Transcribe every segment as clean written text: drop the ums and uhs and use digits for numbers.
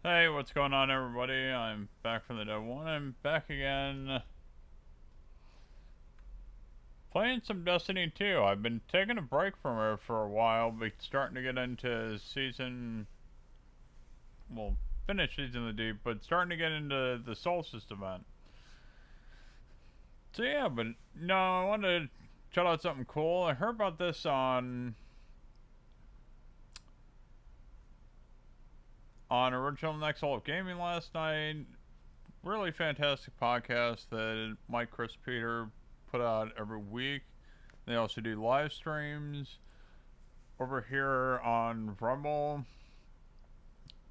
Hey, what's going on, everybody? I'm back from the dead one. I'm back again playing some Destiny 2. I've been taking a break from it for a while, but starting to get into season. Well, finish season of the deep, but starting to get into the Solstice event. So, yeah, but no, I wanted to shout out something cool. I heard about this on Original Next Level Gaming last night. Really fantastic podcast that Mike, Chris, Peter put out every week. They also do live streams over here on Rumble.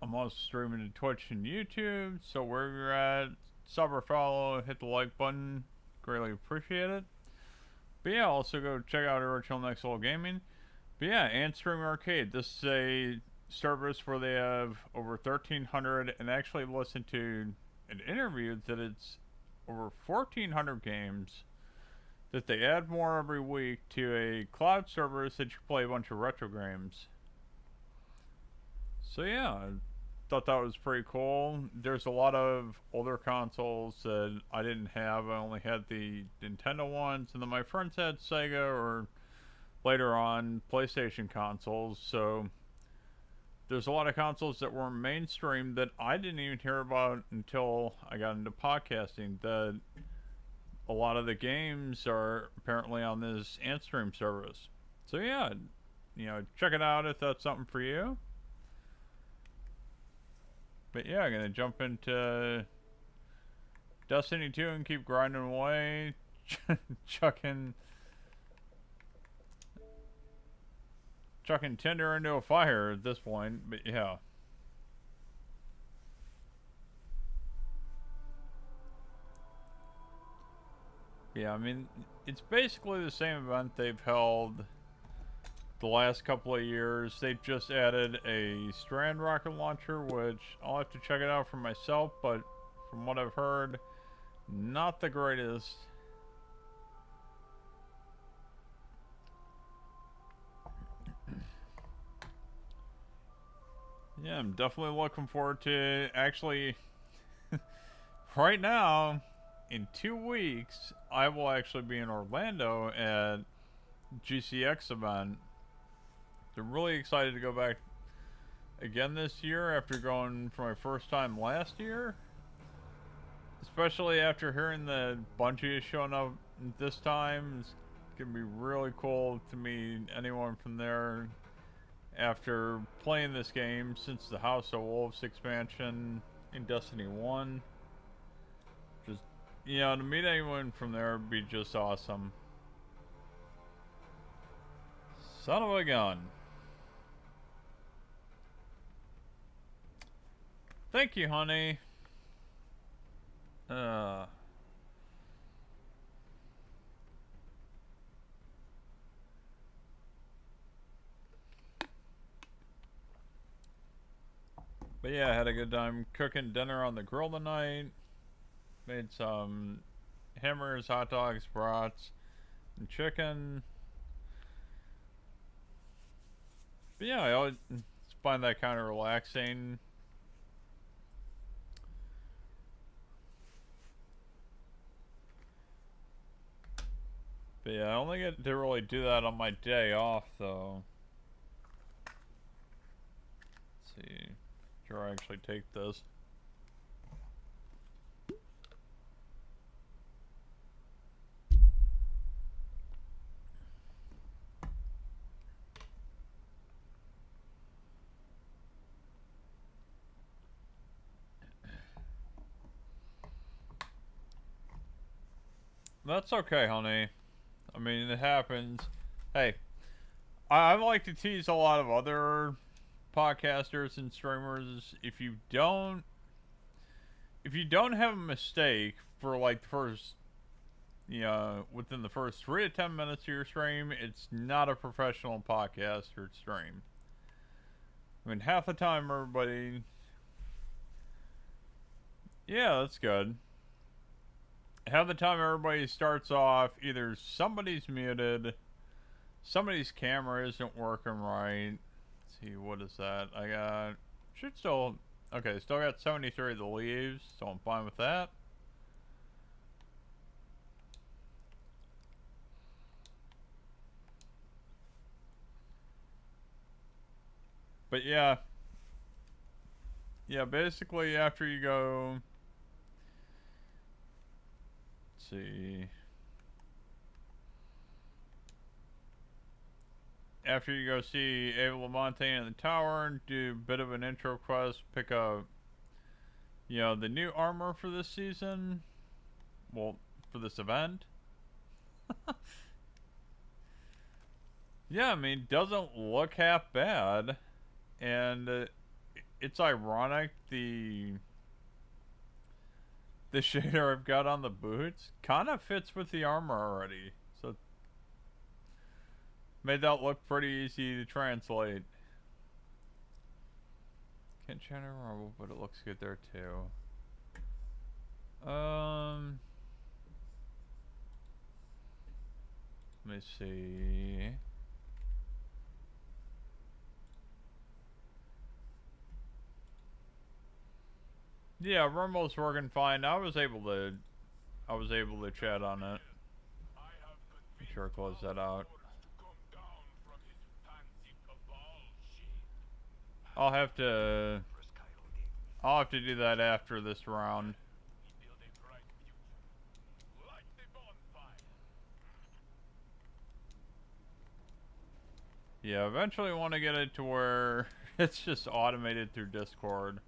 I'm also streaming to Twitch and YouTube, so wherever you're at, sub or follow, hit the like button. Greatly appreciate it. But yeah, also go check out Original Next Level Gaming. But yeah, and Stream Arcade. This is a service where they have over 1,300, and actually listened to an interview that it's over 1,400 games that they add more every week to a cloud service that you play a bunch of retro games. So yeah, I thought that was pretty cool. There's a lot of older consoles that I didn't have. I only had the Nintendo ones, and then my friends had Sega or later on PlayStation consoles. So there's a lot of consoles that were mainstream that I didn't even hear about until I got into podcasting. That a lot of the games are apparently on this Antstream service. So yeah, check it out if that's something for you. But yeah, I'm gonna jump into Destiny 2 and keep grinding away, chucking tinder into a fire at this point. But yeah. Yeah, I mean, it's basically the same event they've held the last couple of years. They've just added a Strand rocket launcher, which I'll have to check it out for myself, but from what I've heard, not the greatest. Yeah, I'm definitely looking forward to actually right now in 2 weeks I will actually be in Orlando at GCX event. I'm really excited to go back again this year after going for my first time last year. Especially after hearing that Bungie is showing up this time. It's going to be really cool to meet anyone from there after playing this game since the House of Wolves expansion in Destiny 1. Just, to meet anyone from there would be just awesome. Son of a gun. Thank you, honey. But yeah, I had a good time cooking dinner on the grill tonight. Made some hammers, hot dogs, brats, and chicken. But yeah, I always find that kind of relaxing. But yeah, I only get to really do that on my day off, though. Let's see. Sure, I actually take this. That's okay, honey. I mean, it happens. Hey, I like to tease a lot of other podcasters and streamers. If you don't have a mistake for like the first, within the first 3 to 10 minutes of your stream, it's not a professional podcast or stream. I mean, half the time everybody. Yeah, that's good. Half the time everybody starts off either somebody's muted, somebody's camera isn't working right. Let's see, what is that? I got should still Okay, still got 73 of the leaves, so I'm fine with that. But yeah. Yeah, basically after you go... Let's see... After you go see Ava LaMontagne in the tower and do a bit of an intro quest, pick up, you know, the new armor for this season. Well, for this event. Yeah, I mean, doesn't look half bad. And it's ironic, the shader I've got on the boots kind of fits with the armor already. So, made that look pretty easy to translate. Can't channel rumble, but it looks good there too. Let me see. Yeah, Rumble's working fine. I was able to chat on it. Make sure I close that out. I'll have to do that after this round. Yeah, eventually want to get it to where it's just automated through Discord.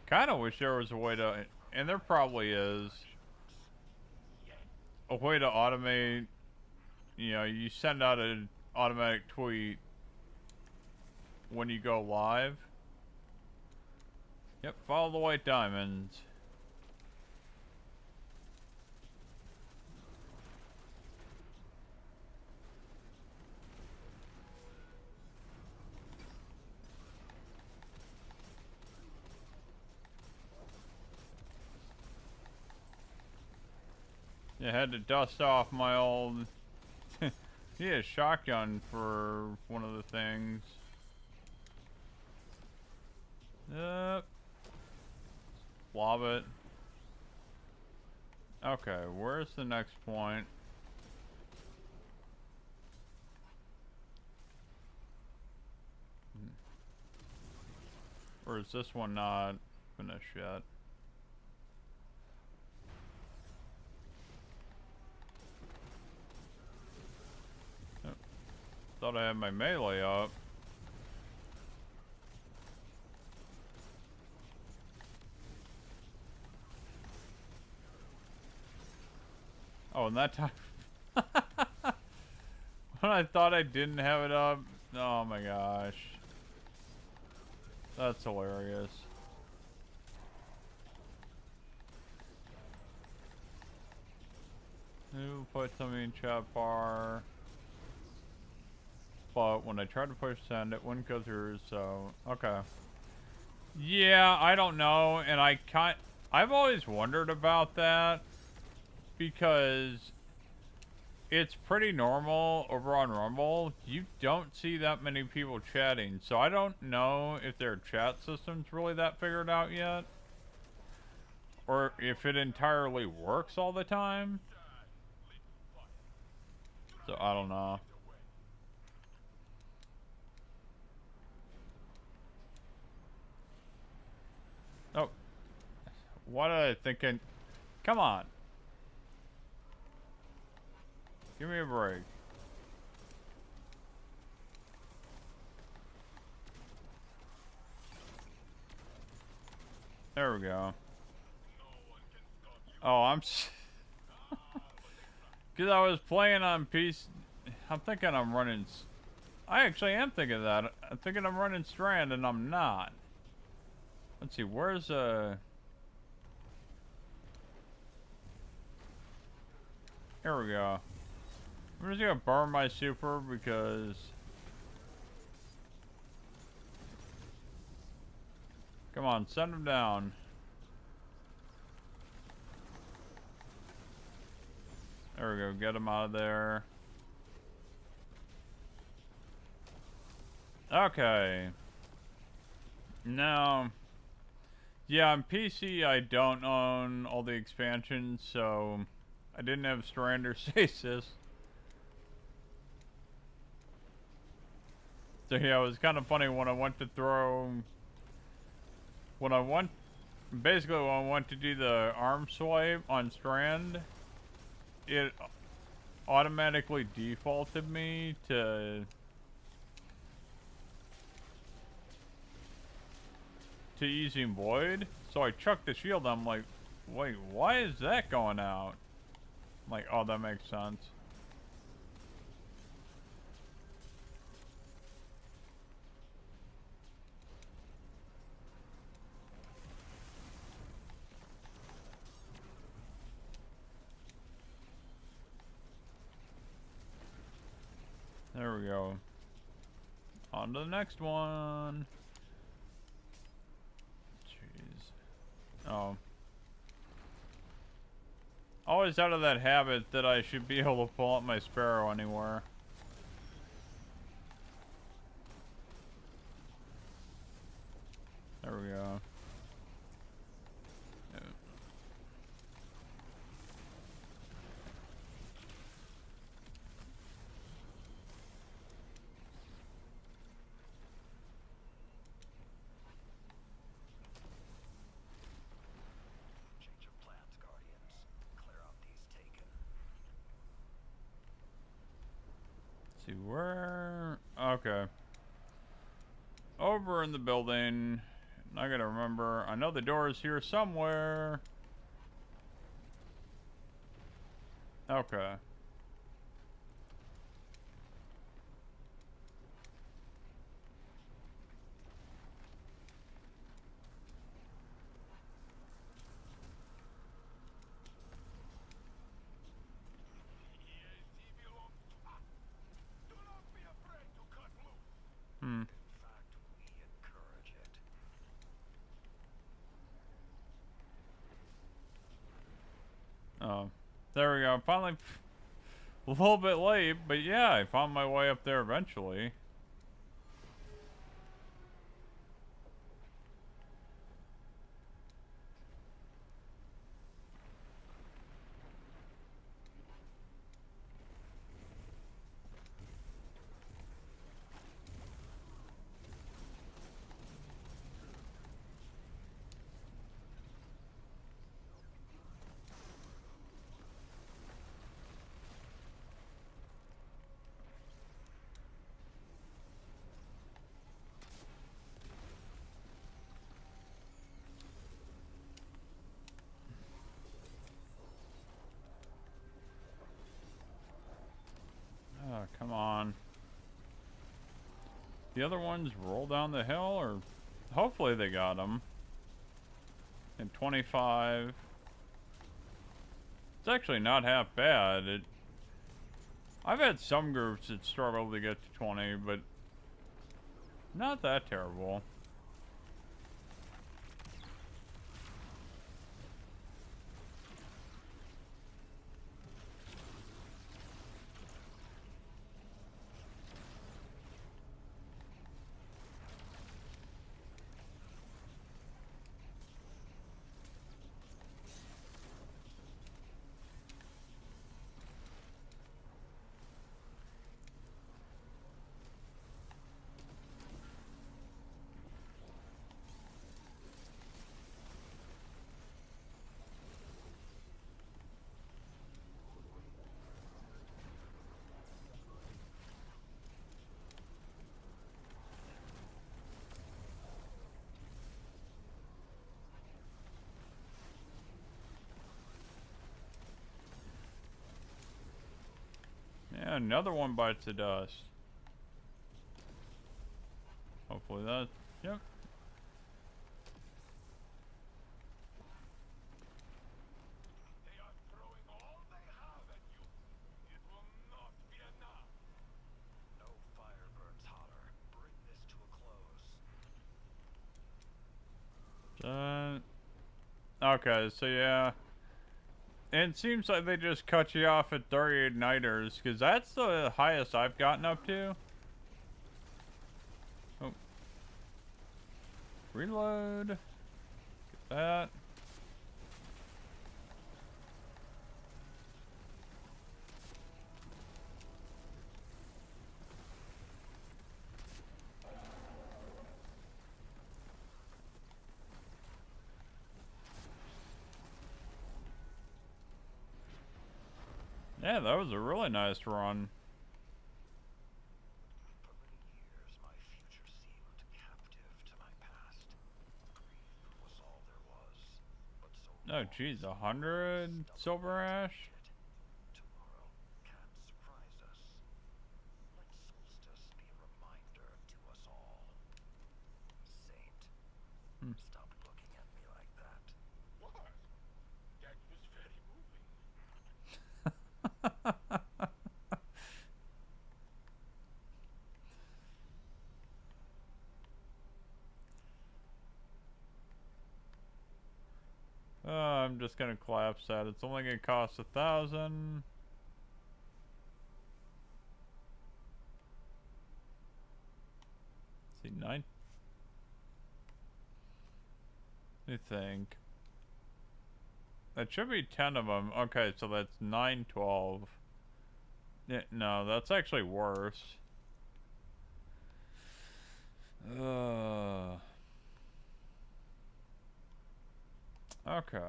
Kind of wish there was a way to, and there probably is, a way to automate, you know, you send out an automatic tweet when you go live. Yep, follow the white diamonds. I had to dust off my old yeah, shotgun for one of the things. Yep. Lob it. Okay, where's the next point? Or is this one not finished yet? Oh, thought I had my melee up. Oh, and that time when I thought I didn't have it up, oh my gosh. That's hilarious. Who put something in chat bar? But when I tried to push send, it wouldn't go through, so okay. Yeah, I don't know, and I've always wondered about that because it's pretty normal over on Rumble. You don't see that many people chatting, so I don't know if their chat system's really that figured out yet, or if it entirely works all the time. So I don't know. Oh, what am I thinking? Come on. Give me a break. There we go. Oh, I'm... Because I was playing on PC... I'm thinking I'm running... I actually am thinking that. I'm thinking I'm running Strand, and I'm not. Let's see, where's... Here we go. I'm just gonna burn my super because... Come on, send him down. There we go, get him out of there. Okay. Now, Yeah, on PC I don't own all the expansions, so I didn't have Strand or Stasis. So yeah, it was kind of funny when I went to throw... When I went... Basically, when I went to do the arm swipe on Strand, it automatically defaulted me to using Void. So I chucked the shield. I'm like, wait, why is that going out? I'm like, oh, that makes sense. There we go. On to the next one. Jeez. Oh. Always out of that habit that I should be able to pull up my Sparrow anywhere. There we go. Yeah. See where? Okay. Over in the building. I gotta remember. I know the door is here somewhere. Okay. Hmm. Oh, there we go. Finally, a little bit late, but yeah, I found my way up there eventually. Oh, come on. The other ones roll down the hill, or hopefully they got them. And 25. It's actually not half bad. I've had some groups that struggle to get to 20, but not that terrible. Yeah, another one bites the dust. Hopefully that... Yep. They are throwing all they have at you. It will not be enough. No fire burns hotter. Bring this to a close. Okay, so yeah. And it seems like they just cut you off at 30 igniters, because that's the highest I've gotten up to. Oh. Reload. that. Yeah, that was a really nice run. For many years, my future seemed captive to my past. Grief was all there was, but so Oh, long geez, as we 100 stubbornly silver ash? touched it, tomorrow can't surprise us. Let Solstice be a reminder to us all. Saint, Hmm. stop looking at me like that. What? That was very moving. I'm just gonna collapse that. It's only gonna cost 1,000. See, 9. Let me think. That should be 10 of them. Okay, so that's 9, 12. Yeah, no, that's actually worse. Okay.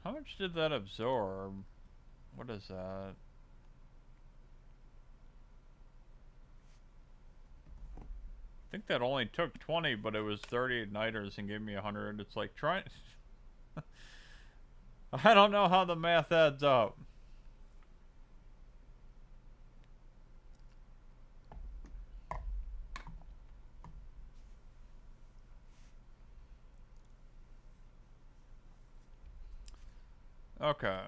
How much did that absorb? What is that? I think that only took 20, but it was 30 igniters and gave me 100. It's like, try. I don't know how the math adds up. Okay.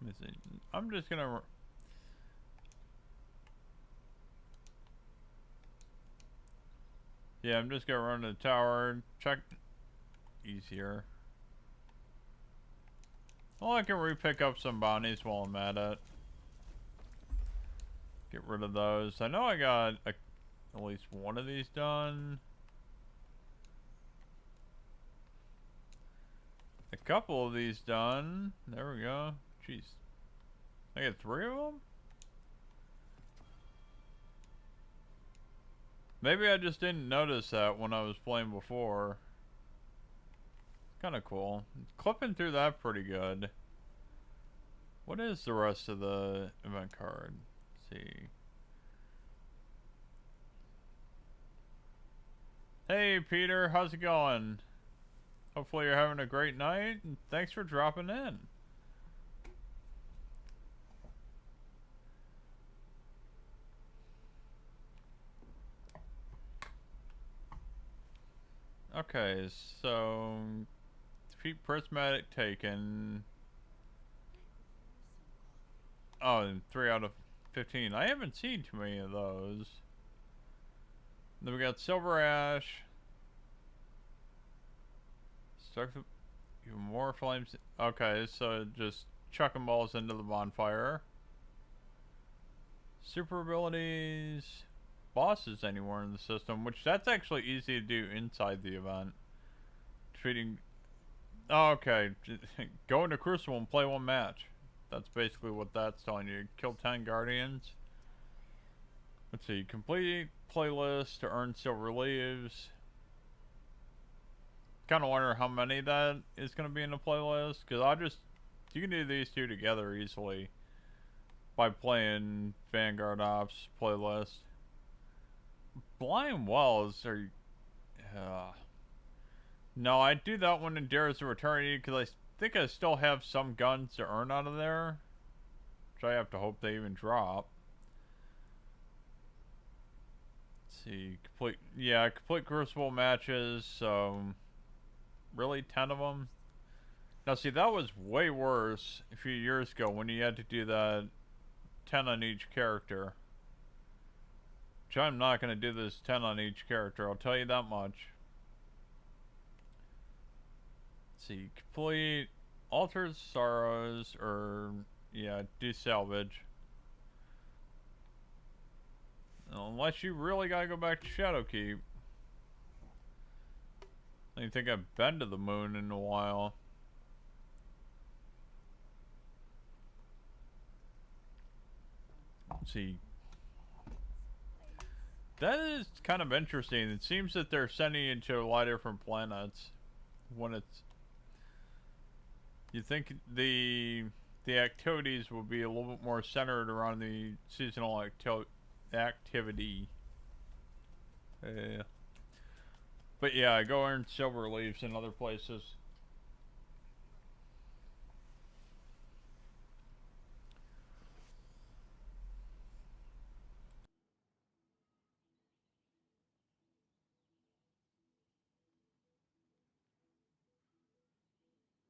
Let me see. I'm just gonna. Yeah, I'm just gonna run to the tower. Check. Easier. Well, I can re-pick up some bounties while I'm at it. Get rid of those. I know I got at least one of these done. A couple of these done. There we go. Jeez. I got 3 of them? Maybe I just didn't notice that when I was playing before. Kinda cool. Clipping through that pretty good. What is the rest of the event card? Let's see. Hey Peter, how's it going? Hopefully you're having a great night, and thanks for dropping in. Okay, so defeat prismatic taken. Oh, and 3 out of 15. I haven't seen too many of those. Then we got silver ash. Stuck even more flames. Okay, so just chucking balls into the bonfire. Super abilities. Bosses anywhere in the system, which that's actually easy to do inside the event. Defeating. Oh, okay. Go into Crucible and play 1 match. That's basically what that's telling you. Kill 10 Guardians. Let's see. Complete playlist to earn silver leaves. Kind of wonder how many that is going to be in the playlist. Because you can do these 2 together easily. By playing Vanguard Ops playlist. Blind Wells are... No, I do that one in Dares of Eternity because I think I still have some guns to earn out of there. Which I have to hope they even drop. Let's see. Complete Crucible matches. So, really 10 of them? Now see, that was way worse a few years ago when you had to do that 10 on each character. Which I'm not going to do this 10 on each character, I'll tell you that much. Let's see, complete Altars Sorrows, or, yeah, do salvage. Unless you really gotta go back to Shadowkeep. I don't think I've been to the moon in a while. Let's see. That is kind of interesting. It seems that they're sending you to a lot of different planets when it's. You think the activities will be a little bit more centered around the seasonal activity. But yeah, I go earn silver leaves in other places.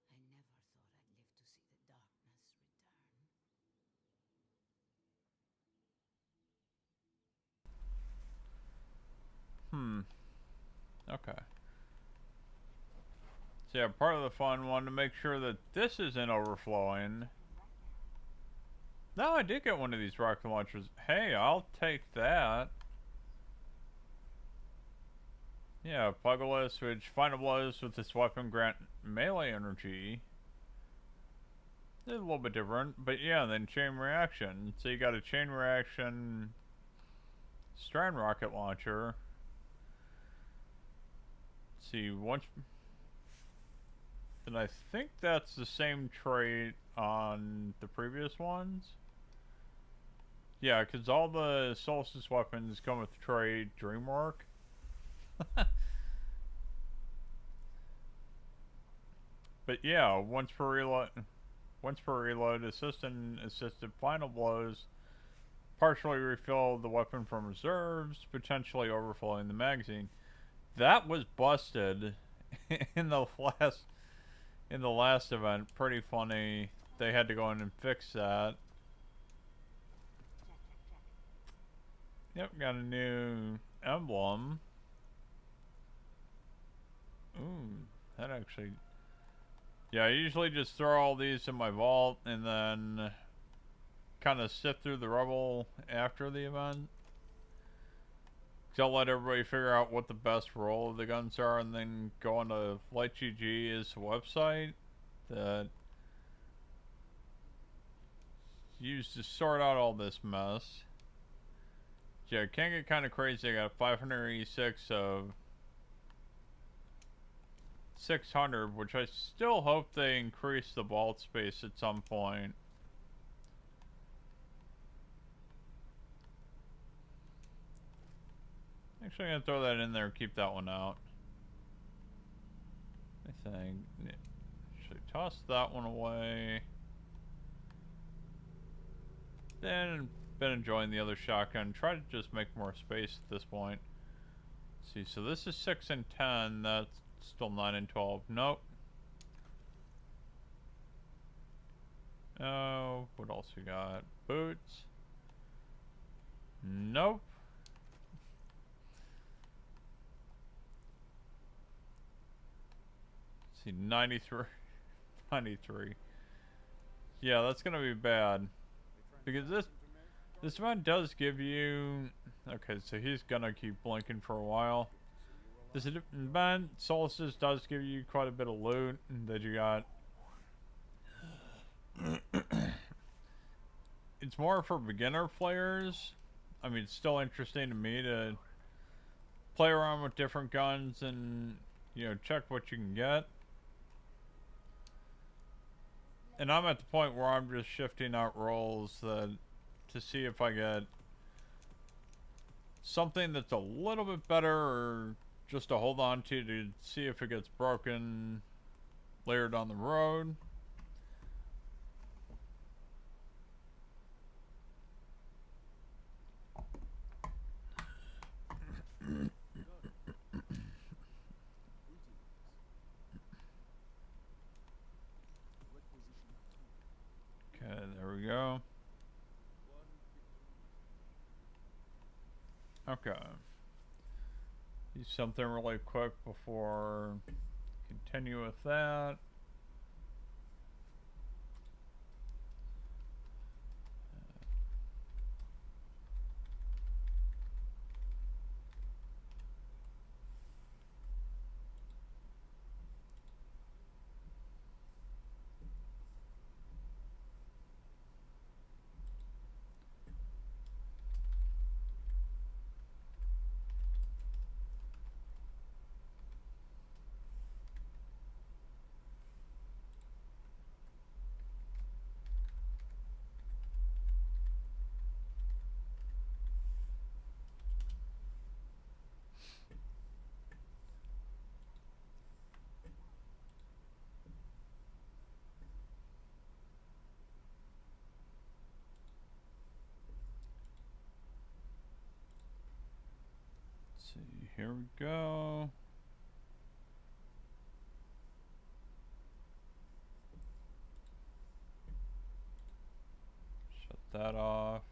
I never thought I'd live to see the darkness return. Okay. So yeah, part of the fun wanted to make sure that this isn't overflowing. No, I did get one of these rocket launchers. Hey, I'll take that. Yeah, Pugilist, which final blows with this weapon grant melee energy. It's a little bit different, but yeah, then chain reaction. So you got a chain reaction strand rocket launcher. Let's see, once. And I think that's the same trait on the previous ones. Yeah, because all the Solstice weapons come with the trait Dreamwork. But yeah, once per reload, assist and assisted final blows partially refill the weapon from reserves, potentially overflowing the magazine. That was busted in the last event. Pretty funny. They had to go in and fix that. Yep, got a new emblem. Ooh, that actually. Yeah, I usually just throw all these in my vault and then kind of sift through the rubble after the event. So I'll let everybody figure out what the best roll of the guns are, and then go on to FlightGG is the website that used to sort out all this mess. Yeah, it can get kind of crazy. I got 586 of 600, which I still hope they increase the vault space at some point. Actually, I'm gonna throw that in there and keep that one out. I think. Should I toss that one away? Then been enjoying the other shotgun. Try to just make more space at this point. Let's see, so this is 6 and 10. That's still 9 and 12. Nope. Oh, what else we got? Boots. Nope. Let's see, 93. 93. Yeah, that's gonna be bad. Because this one does give you. Okay, so he's gonna keep blinking for a while. This event, Solstice, does give you quite a bit of loot that you got. It's more for beginner players. I mean, it's still interesting to me to play around with different guns and, you know, check what you can get. And I'm at the point where I'm just shifting out rolls to see if I get something that's a little bit better, or just to hold on to see if it gets broken later down the road. Okay, there we go. Okay. Do something really quick before continue with that. here we go. Shut that off.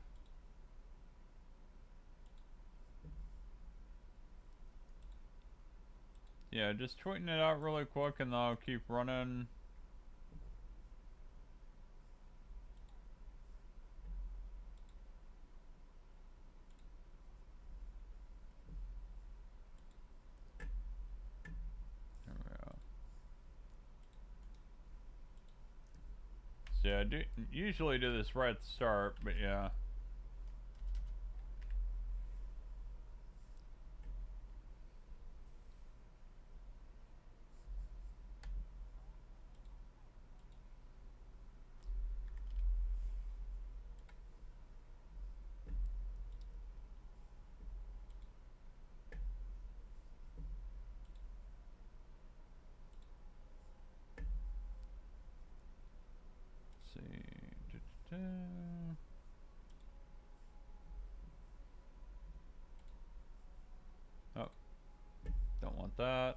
Yeah, just tweeting it out really quick and I'll keep running. There we go. So yeah, I usually do this right at the start, but yeah. Let's see. Oh, don't want that.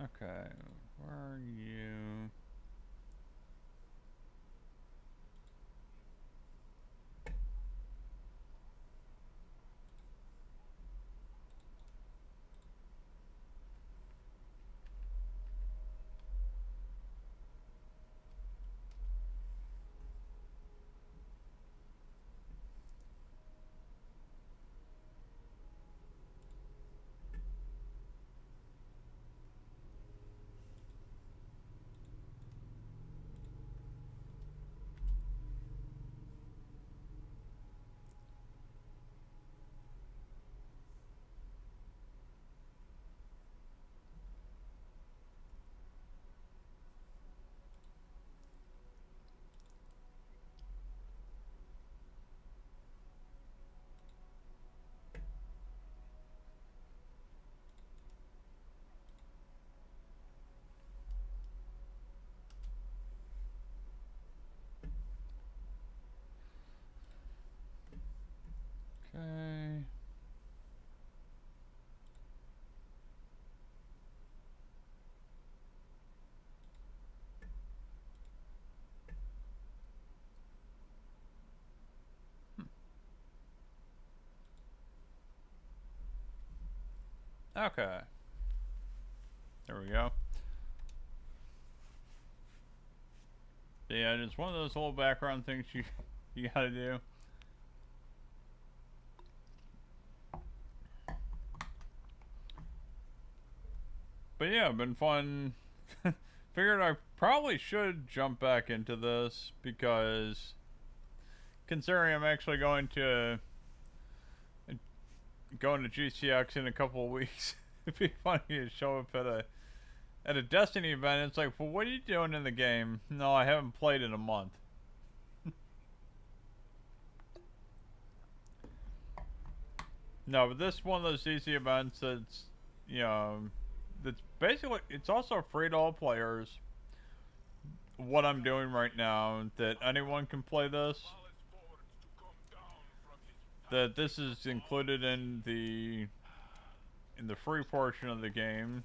Okay, where are you? Okay. Okay. There we go. Yeah, it's one of those little background things you gotta do. But yeah, been fun. Figured I probably should jump back into this because considering I'm actually going to GCX in a couple of weeks, it'd be funny to show up at a Destiny event. It's like, well, what are you doing in the game? No, I haven't played in a month. No, but this is one of those easy events that's, you know, that's basically, it's also free to all players. What I'm doing right now, that anyone can play this. That this is included in the free portion of the game.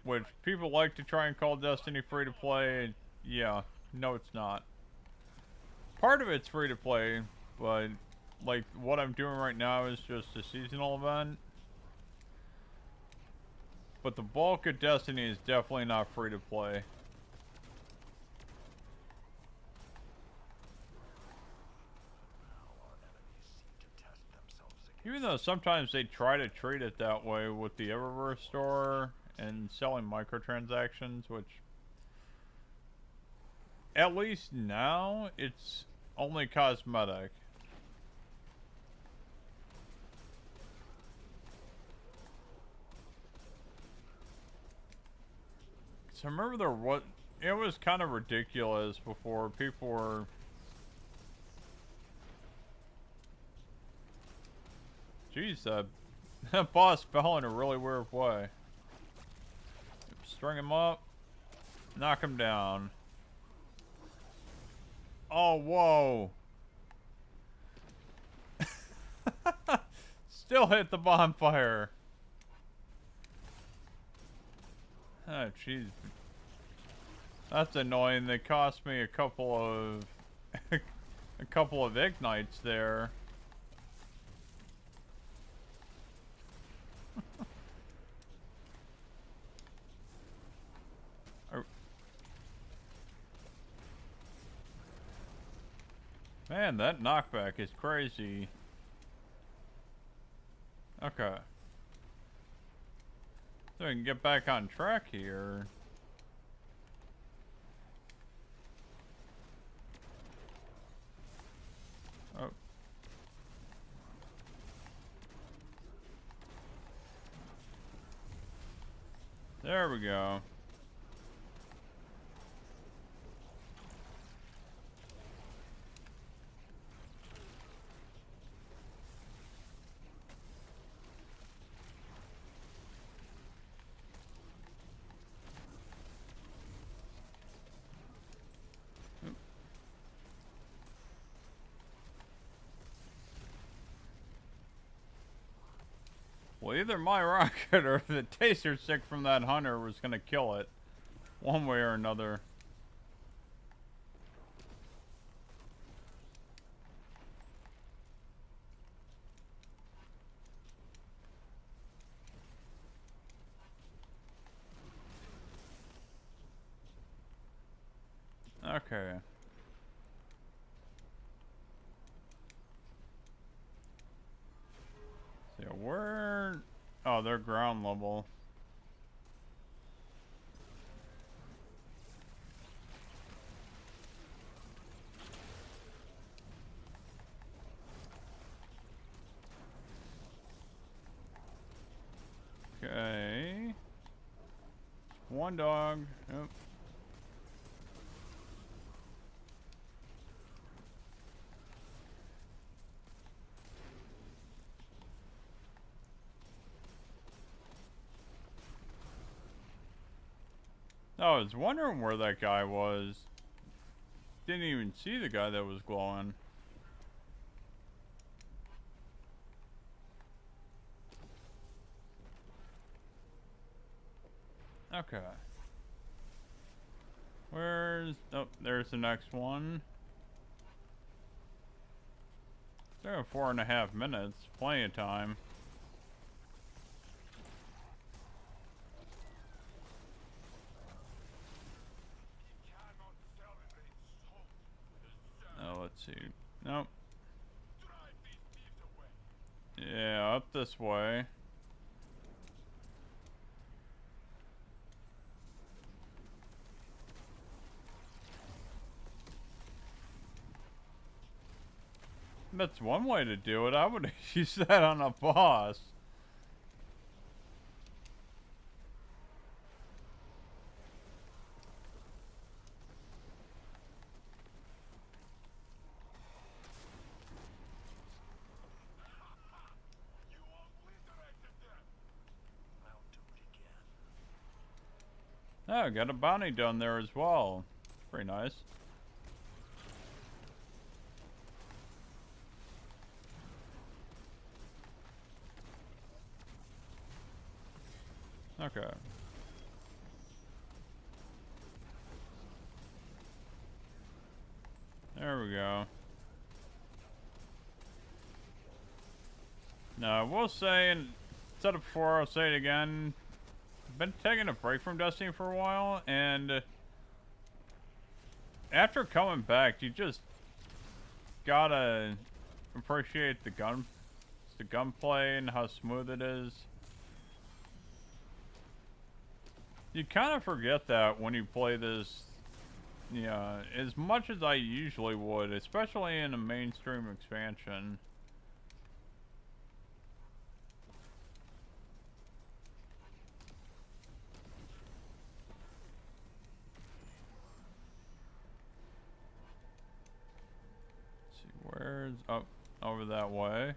Which people like to try and call Destiny free to play. Yeah, no it's not. Part of it's free to play, but like what I'm doing right now is just a seasonal event. But the bulk of Destiny is definitely not free to play. Even though sometimes they try to treat it that way with the Eververse store and selling microtransactions, which at least now it's only cosmetic. So I remember it was kind of ridiculous before. People were... Jeez, that boss fell in a really weird way. String him up. Knock him down. Oh, whoa. Still hit the bonfire. Oh, jeez. That's annoying. They cost me a couple of... a couple of ignites there. Man, that knockback is crazy. Okay. So we can get back on track here. Oh. There we go. Well, either my rocket or the taser stick from that hunter was gonna kill it. One way or another. Okay. So where... Oh, they're ground level. Okay. One dog. Yep. I was wondering where that guy was. Didn't even see the guy that was glowing. Okay. Where's... Oh, there's the next one. Still 4.5 minutes. Plenty of time. Oh, let's see. Nope. Yeah, up this way. That's one way to do it. I would use that on a boss. Oh, got a bounty done there as well. Pretty nice. Okay. There we go. Now, I will say, and said it before, I'll say it again. I've been taking a break from Destiny for a while, and after coming back, you just gotta appreciate the gunplay and how smooth it is. You kind of forget that when you play this, yeah, as much as I usually would, especially in a mainstream expansion. Where's up over that way?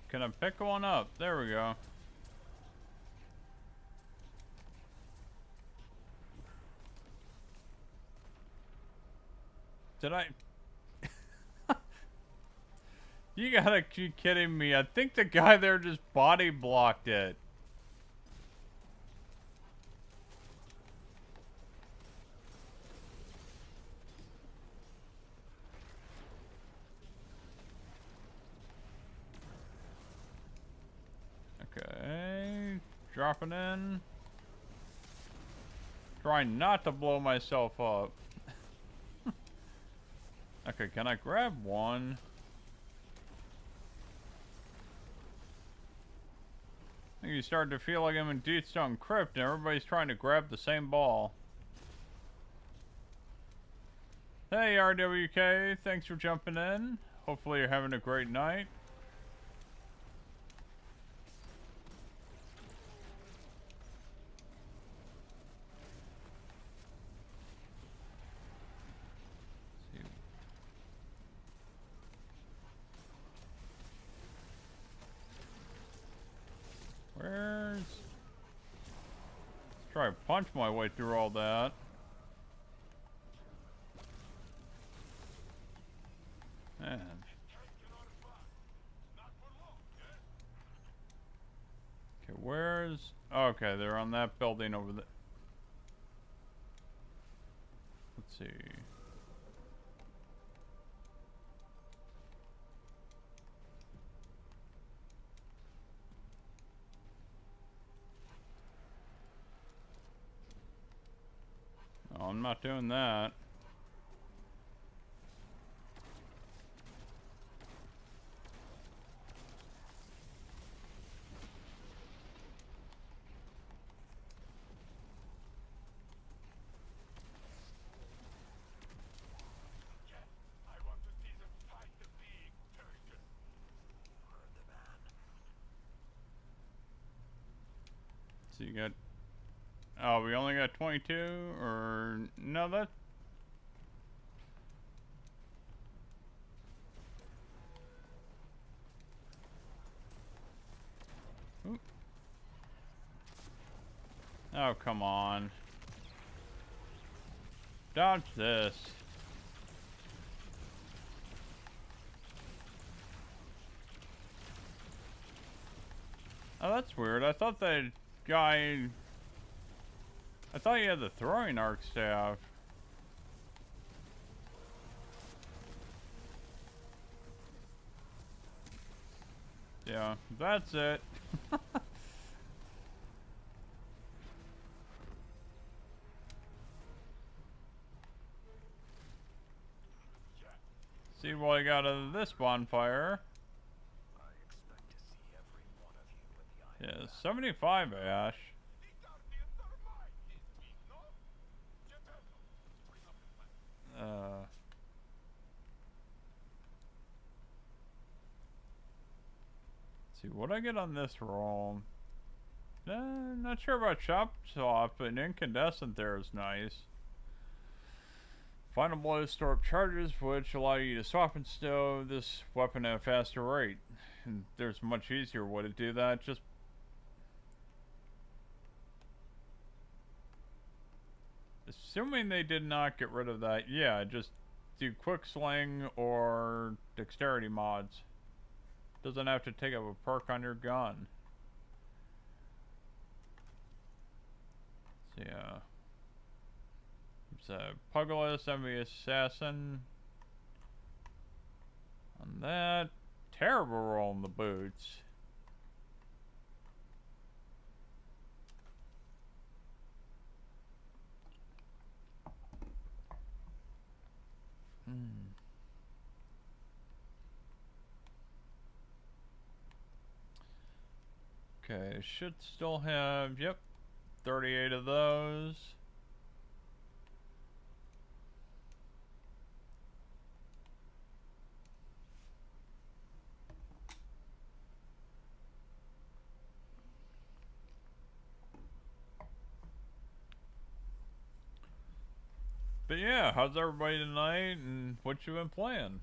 Can I pick one up? There we go. Did I? You gotta be kidding me. I think the guy there just body blocked it. Okay. Dropping in. Trying not to blow myself up. Okay, can I grab one? I think you start to feel like I'm in Deepstone Crypt and everybody's trying to grab the same ball. Hey RWK, thanks for jumping in. Hopefully you're having a great night. Where's... Try to punch my way through all that. Man. Okay, where's... Okay, they're on that building over there. Let's see. No, I'm not doing that. So you got... Oh, we only got 22? Or... No, that... Oop. Oh, come on. Dodge this. Oh, that's weird. I thought that guy... I thought he had the throwing arc staff. Yeah, that's it. See what I got out of this bonfire. Yeah, 75 ash. See what I get on this roll. Not sure about Chop Swap, but Incandescent there is nice. Final blows store up charges, which allow you to swap and stow this weapon at a faster rate. And there's a much easier way to do that. Just assuming they did not get rid of that, yeah, just do quick sling or dexterity mods. Doesn't have to take up a perk on your gun. So yeah. It's a Pugilist, Envy Assassin. On that. Terrible roll in the boots. Okay, should still have, yep, 38 of those. But yeah, how's everybody tonight and what you been playing?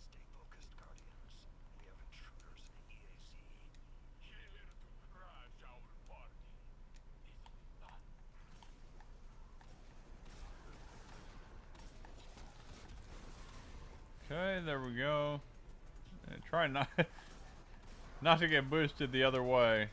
Stay focused, Guardians. We have intruders in the EAC. Here to crash our party. Easily done. Okay, there we go. Try not not to get boosted the other way.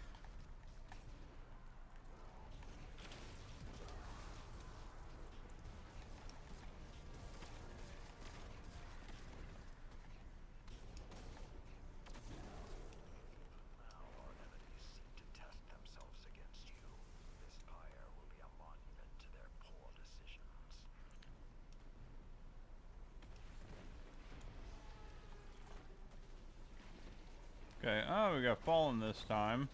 Now our enemies seek to test themselves against you. This pyre will be a monument to their poor decisions. Okay, oh, we got fallen this time.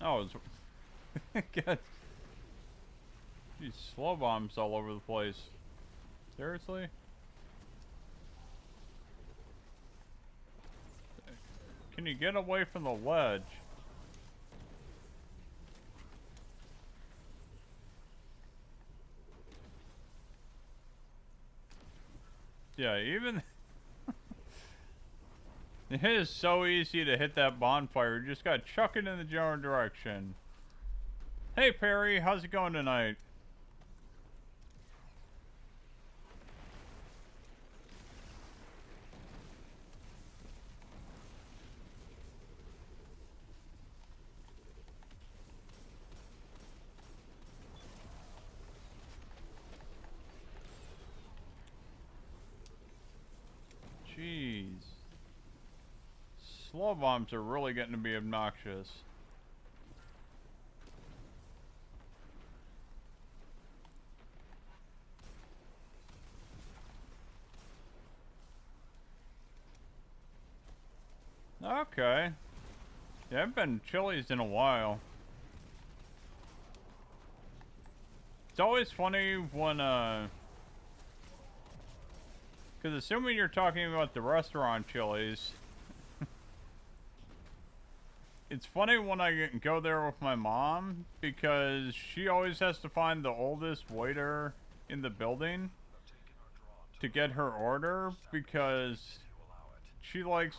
Oh, it's God. These slow bombs all over the place. Seriously? Can you get away from the ledge? Yeah, even it is so easy to hit that bonfire. You just gotta chuck it in the general direction. Hey Perry, how's it going tonight? Jeez. Slow bombs are really getting to be obnoxious. Okay. Yeah, I've been Chili's in a while. It's always funny when, because assuming you're talking about the restaurant Chili's, it's funny when I go there with my mom because she always has to find the oldest waiter in the building to get her order because she likes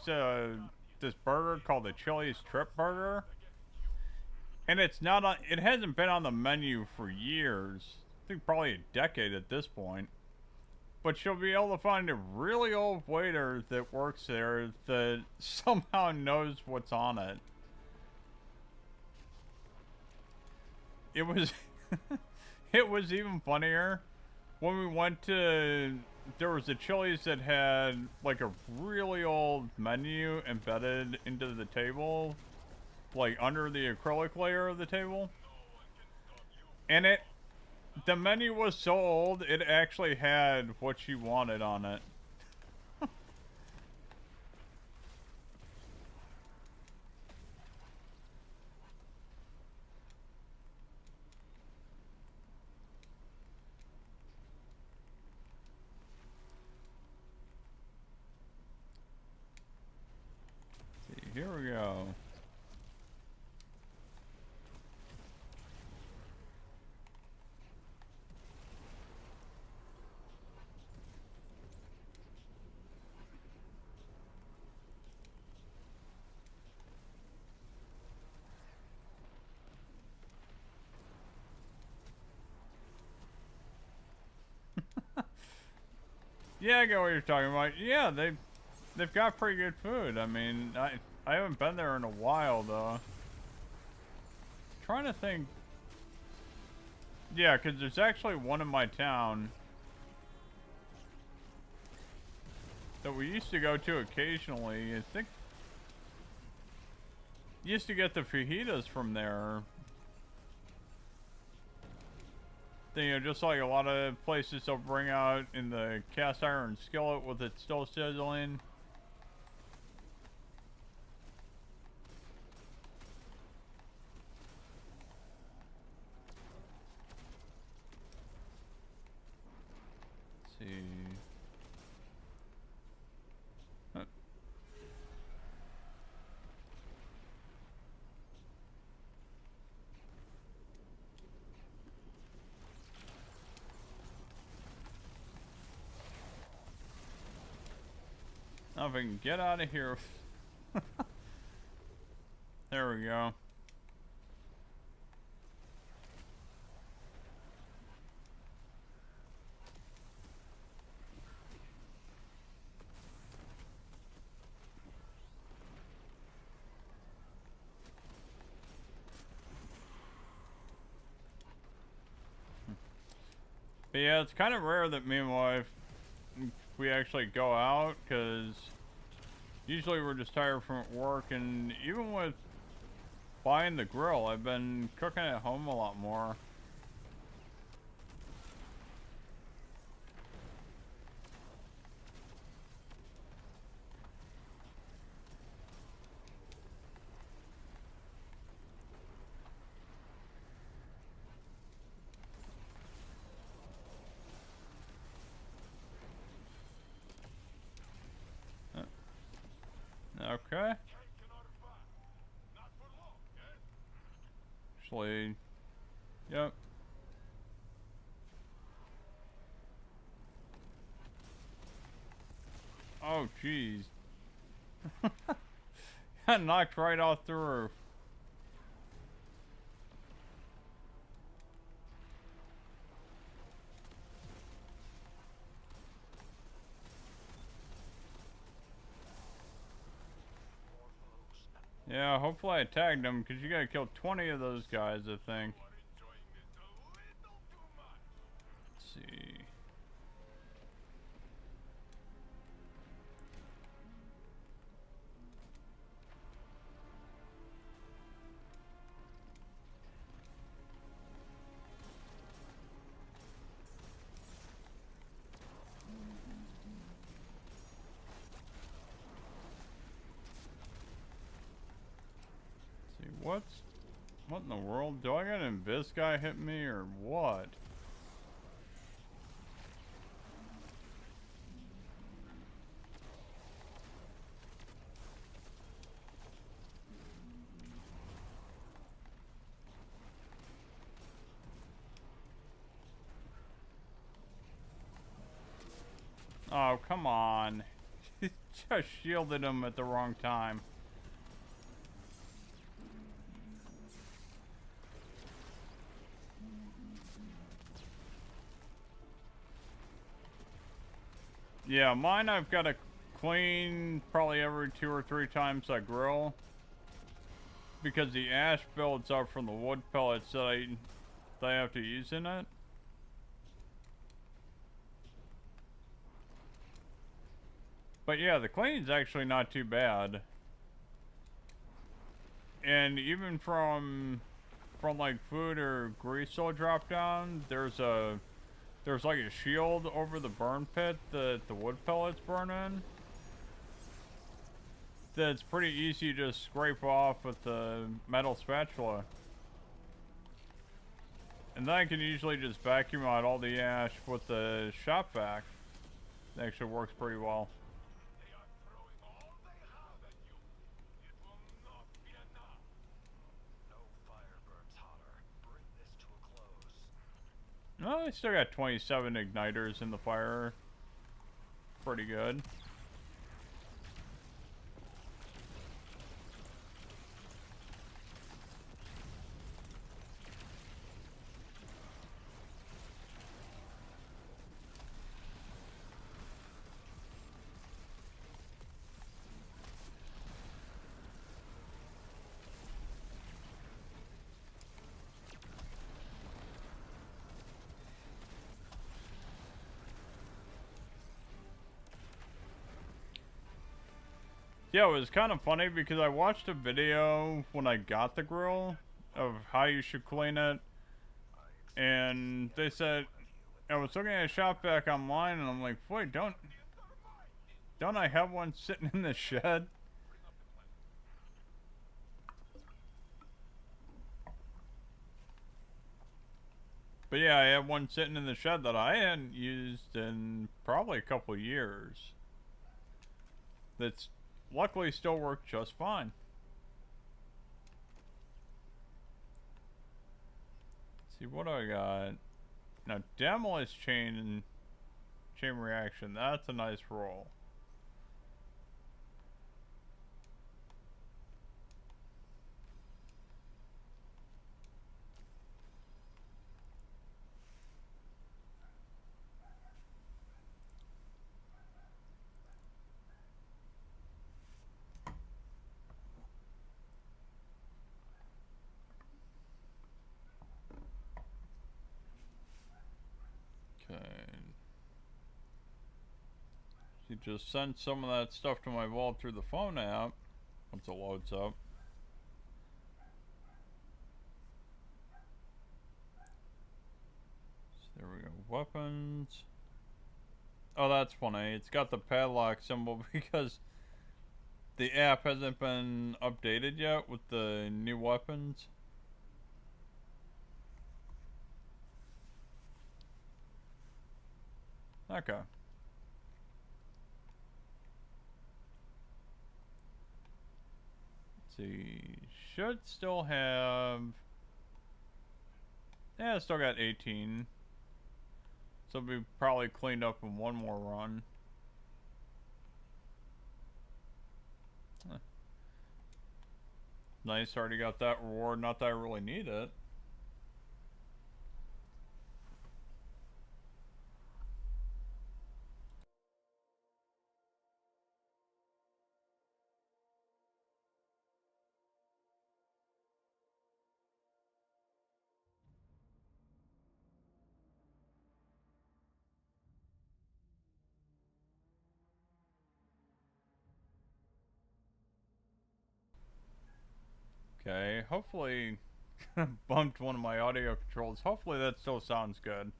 this burger called the Chili's Trip Burger, and it's not on. It hasn't been on the menu for years. I think probably a decade at this point. But she'll be able to find a really old waiter that works there that somehow knows what's on it. It was it was even funnier when we went to, there was a Chili's that had like a really old menu embedded into the table, like under the acrylic layer of the table. And the menu was so old it actually had what she wanted on it. Here we go. Yeah, I get what you're talking about. Yeah, they've got pretty good food. I mean, I haven't been there in a while though. Trying to think. Yeah, because there's actually one in my town that we used to go to occasionally. I think used to get the fajitas from there. You know, just like a lot of places they'll bring out in the cast iron skillet with it still sizzling. Let's see. Now if I can get out of here. There we go. But yeah, it's kind of rare that me and my wife, we actually go out, because usually we're just tired from work, and even with buying the grill, I've been cooking at home a lot more. Okay. Actually, yep. Oh, jeez. Got knocked right off the roof. Yeah, hopefully I tagged him, because you gotta kill 20 of those guys, I think. Let's see. See, what in the world? Do I got an Invis guy hit me, or what? Oh, come on. Just shielded him at the wrong time. Yeah, mine I've got to clean probably every 2 or 3 times I grill, because the ash builds up from the wood pellets that I have to use in it. But yeah, the cleaning's actually not too bad. And even from like food or grease will drop down, there's like a shield over the burn pit that the wood pellets burn in. That's pretty easy to scrape off with the metal spatula. And then I can usually just vacuum out all the ash with the shop vac. It actually works pretty well. They are throwing all they have at you. It will not be enough. No fire burns hotter. Bring this to a close. No, I still got 27 igniters in the fire. Pretty good. Yeah, it was kind of funny because I watched a video when I got the grill of how you should clean it, and they said I was looking at a shop vac online, and I'm like, wait, don't I have one sitting in the shed? But yeah, I have one sitting in the shed that I hadn't used in probably a couple of years. That's luckily still worked just fine. Let's see, what do I got? Now, demolish chain and chain reaction. That's a nice roll. Okay. You just send some of that stuff to my vault through the phone app once it loads up. So there we go. Weapons. Oh, that's funny. It's got the padlock symbol because the app hasn't been updated yet with the new weapons. Okay. Let's see. Should still have... Yeah, still got 18. So it'll be probably cleaned up in one more run. Nice, already got that reward. Not that I really need it. Okay, hopefully bumped one of my audio controls. Hopefully that still sounds good.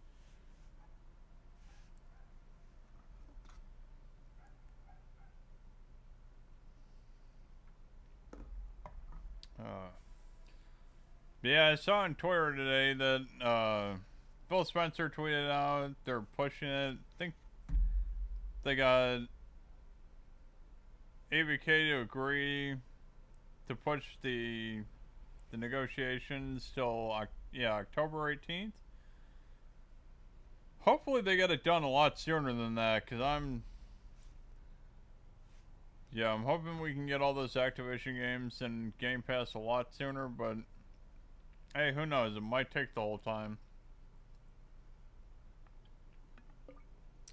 Yeah, I saw on Twitter today that Phil Spencer tweeted out they're pushing it. I think they got ABK to agree to push the negotiations till October 18th. Hopefully they get it done a lot sooner than that, because I'm hoping we can get all those Activision games and Game Pass a lot sooner, but hey, who knows? It might take the whole time.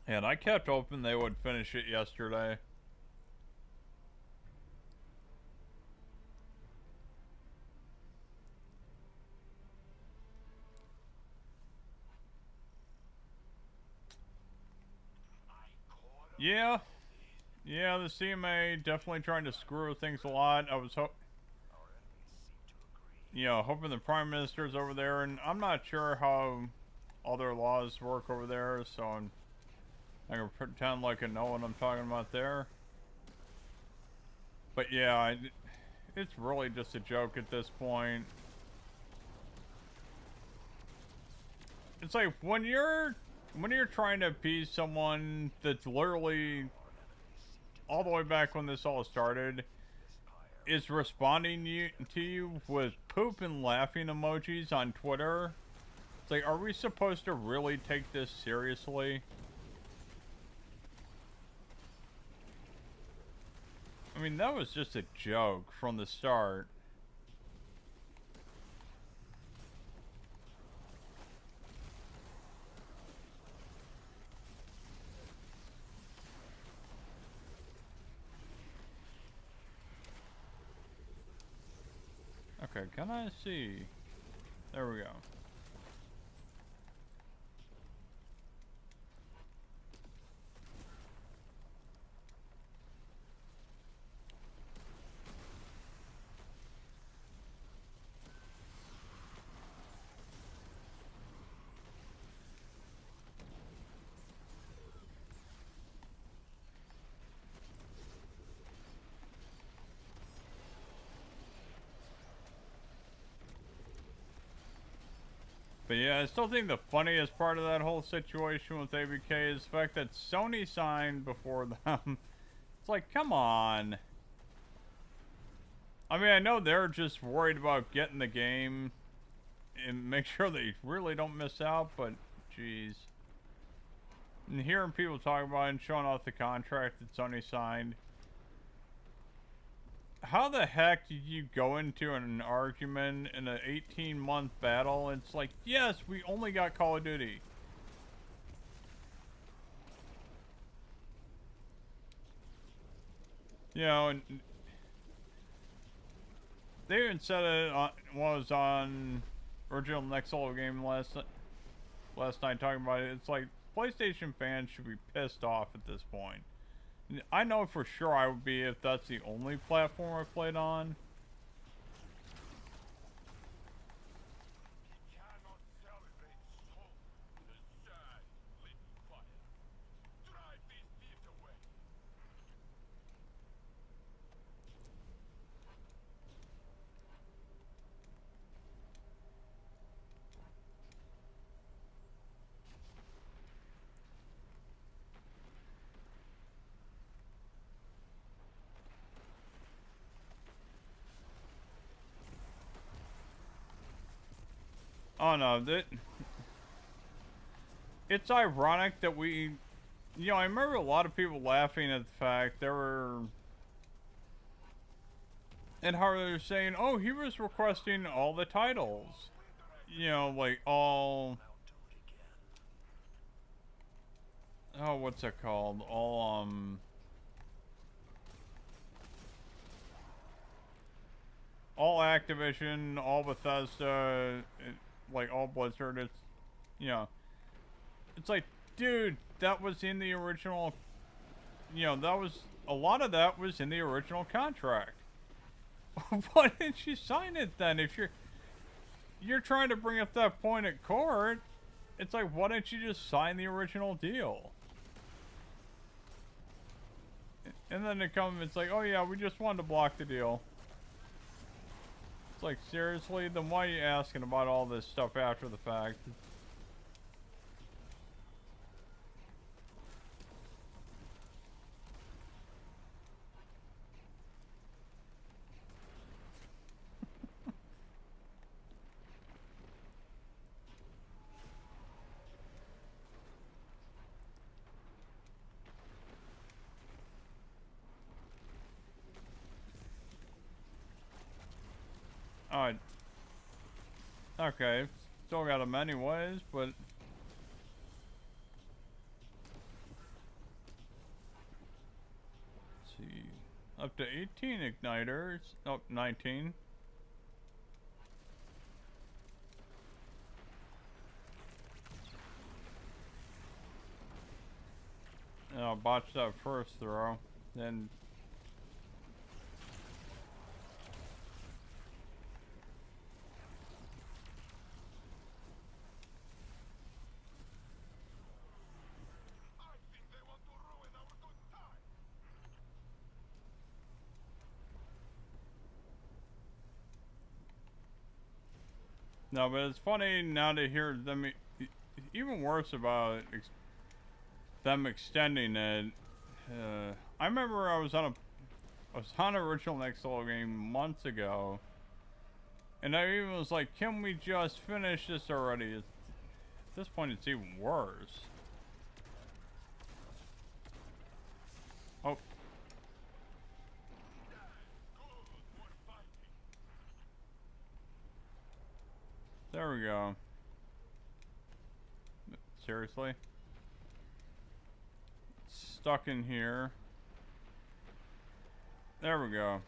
And I kept hoping they would finish it yesterday. Yeah, the CMA definitely trying to screw things a lot. I was hoping the Prime Minister's over there, and I'm not sure how all their laws work over there, so I'm gonna pretend like I know what I'm talking about there. But yeah, it's really just a joke at this point. It's like when you're trying to appease someone that's literally all the way back when this all started is responding to you with poop and laughing emojis on Twitter. It's like, are we supposed to really take this seriously? I mean, that was just a joke from the start. Okay, can I see? There we go. But yeah, I still think the funniest part of that whole situation with ABK is the fact that Sony signed before them. It's like, come on. I mean, I know they're just worried about getting the game and make sure they really don't miss out, but jeez. And hearing people talk about it and showing off the contract that Sony signed. How the heck did you go into an argument in an 18-month battle? It's like, yes, we only got Call of Duty. You know, and they even said it was on original Next Level game last night talking about it. It's like PlayStation fans should be pissed off at this point. I know for sure I would be if that's the only platform I played on. He cannot celebrate soul, the sad lit fire. Drive these thieves away. Oh no, it's ironic that we, you know, I remember a lot of people laughing at the fact there were, and how they were saying, oh, he was requesting all the titles. You know, like all, oh, what's it called? All Activision, all Bethesda, like all Blizzard. It's, you know, it's like, dude, that was in the original. You know, that was a lot of that was in the original contract. Why didn't you sign it then? If you're trying to bring up that point at court, it's like, why didn't you just sign the original deal? And then it's like, oh yeah, we just wanted to block the deal. It's like, seriously? Then why are you asking about all this stuff after the fact? Alright. Okay. Still got them anyways, but... Let's see. Up to 18 igniters. Oh, 19. I'll botch that first throw. Then... I think they want to ruin our good time. No, but it's funny now to hear them... Even worse about them extending it. I remember I was on an original Next Level game months ago, and I even was like, "Can we just finish this already?" At this point, it's even worse. Oh, Good, more fighting. there we go. Seriously? Stuck in here. There we go.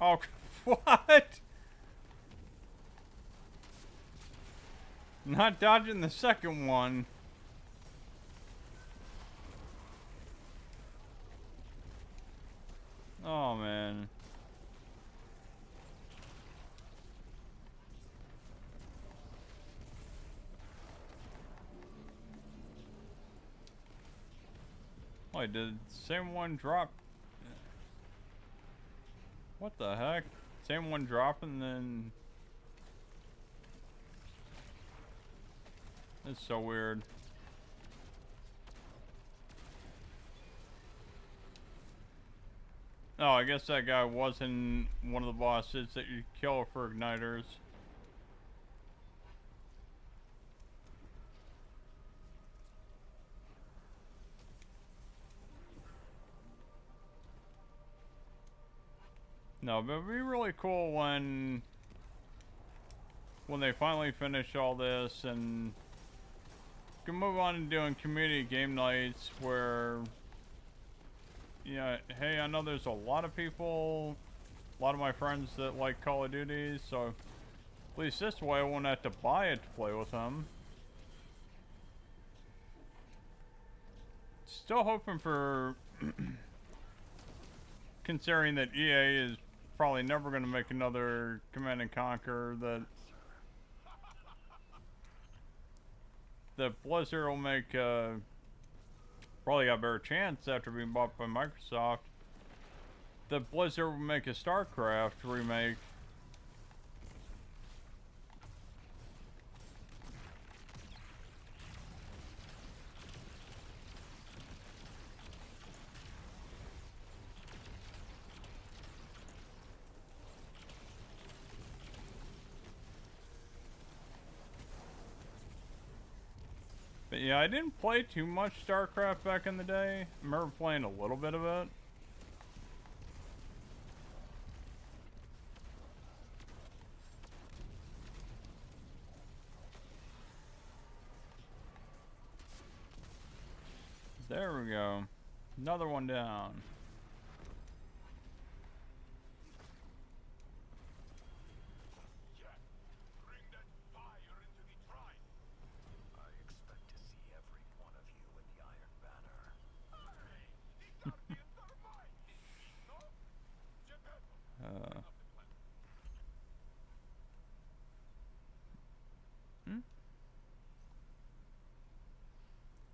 Oh, what? Not dodging the second one. Oh, man. Wait, did the same one drop? What the heck? Same one drop and then... It's so weird. Oh, I guess that guy wasn't one of the bosses that you kill for igniters. No, but it'd be really cool when they finally finish all this and can move on to doing community game nights where, yeah, hey, I know there's a lot of people, a lot of my friends that like Call of Duty, so at least this way I won't have to buy it to play with them. Still hoping for, considering that EA is probably never going to make another Command and Conquer, that Blizzard will make, probably got a better chance after being bought by Microsoft, that Blizzard will make a StarCraft remake. But yeah, I didn't play too much StarCraft back in the day. I remember playing a little bit of it. There we go. Another one down. Bring that fire into the tribe. I expect to see every one of you with the Iron Banner. Hey, the Guardians are mine. No? Geppetto.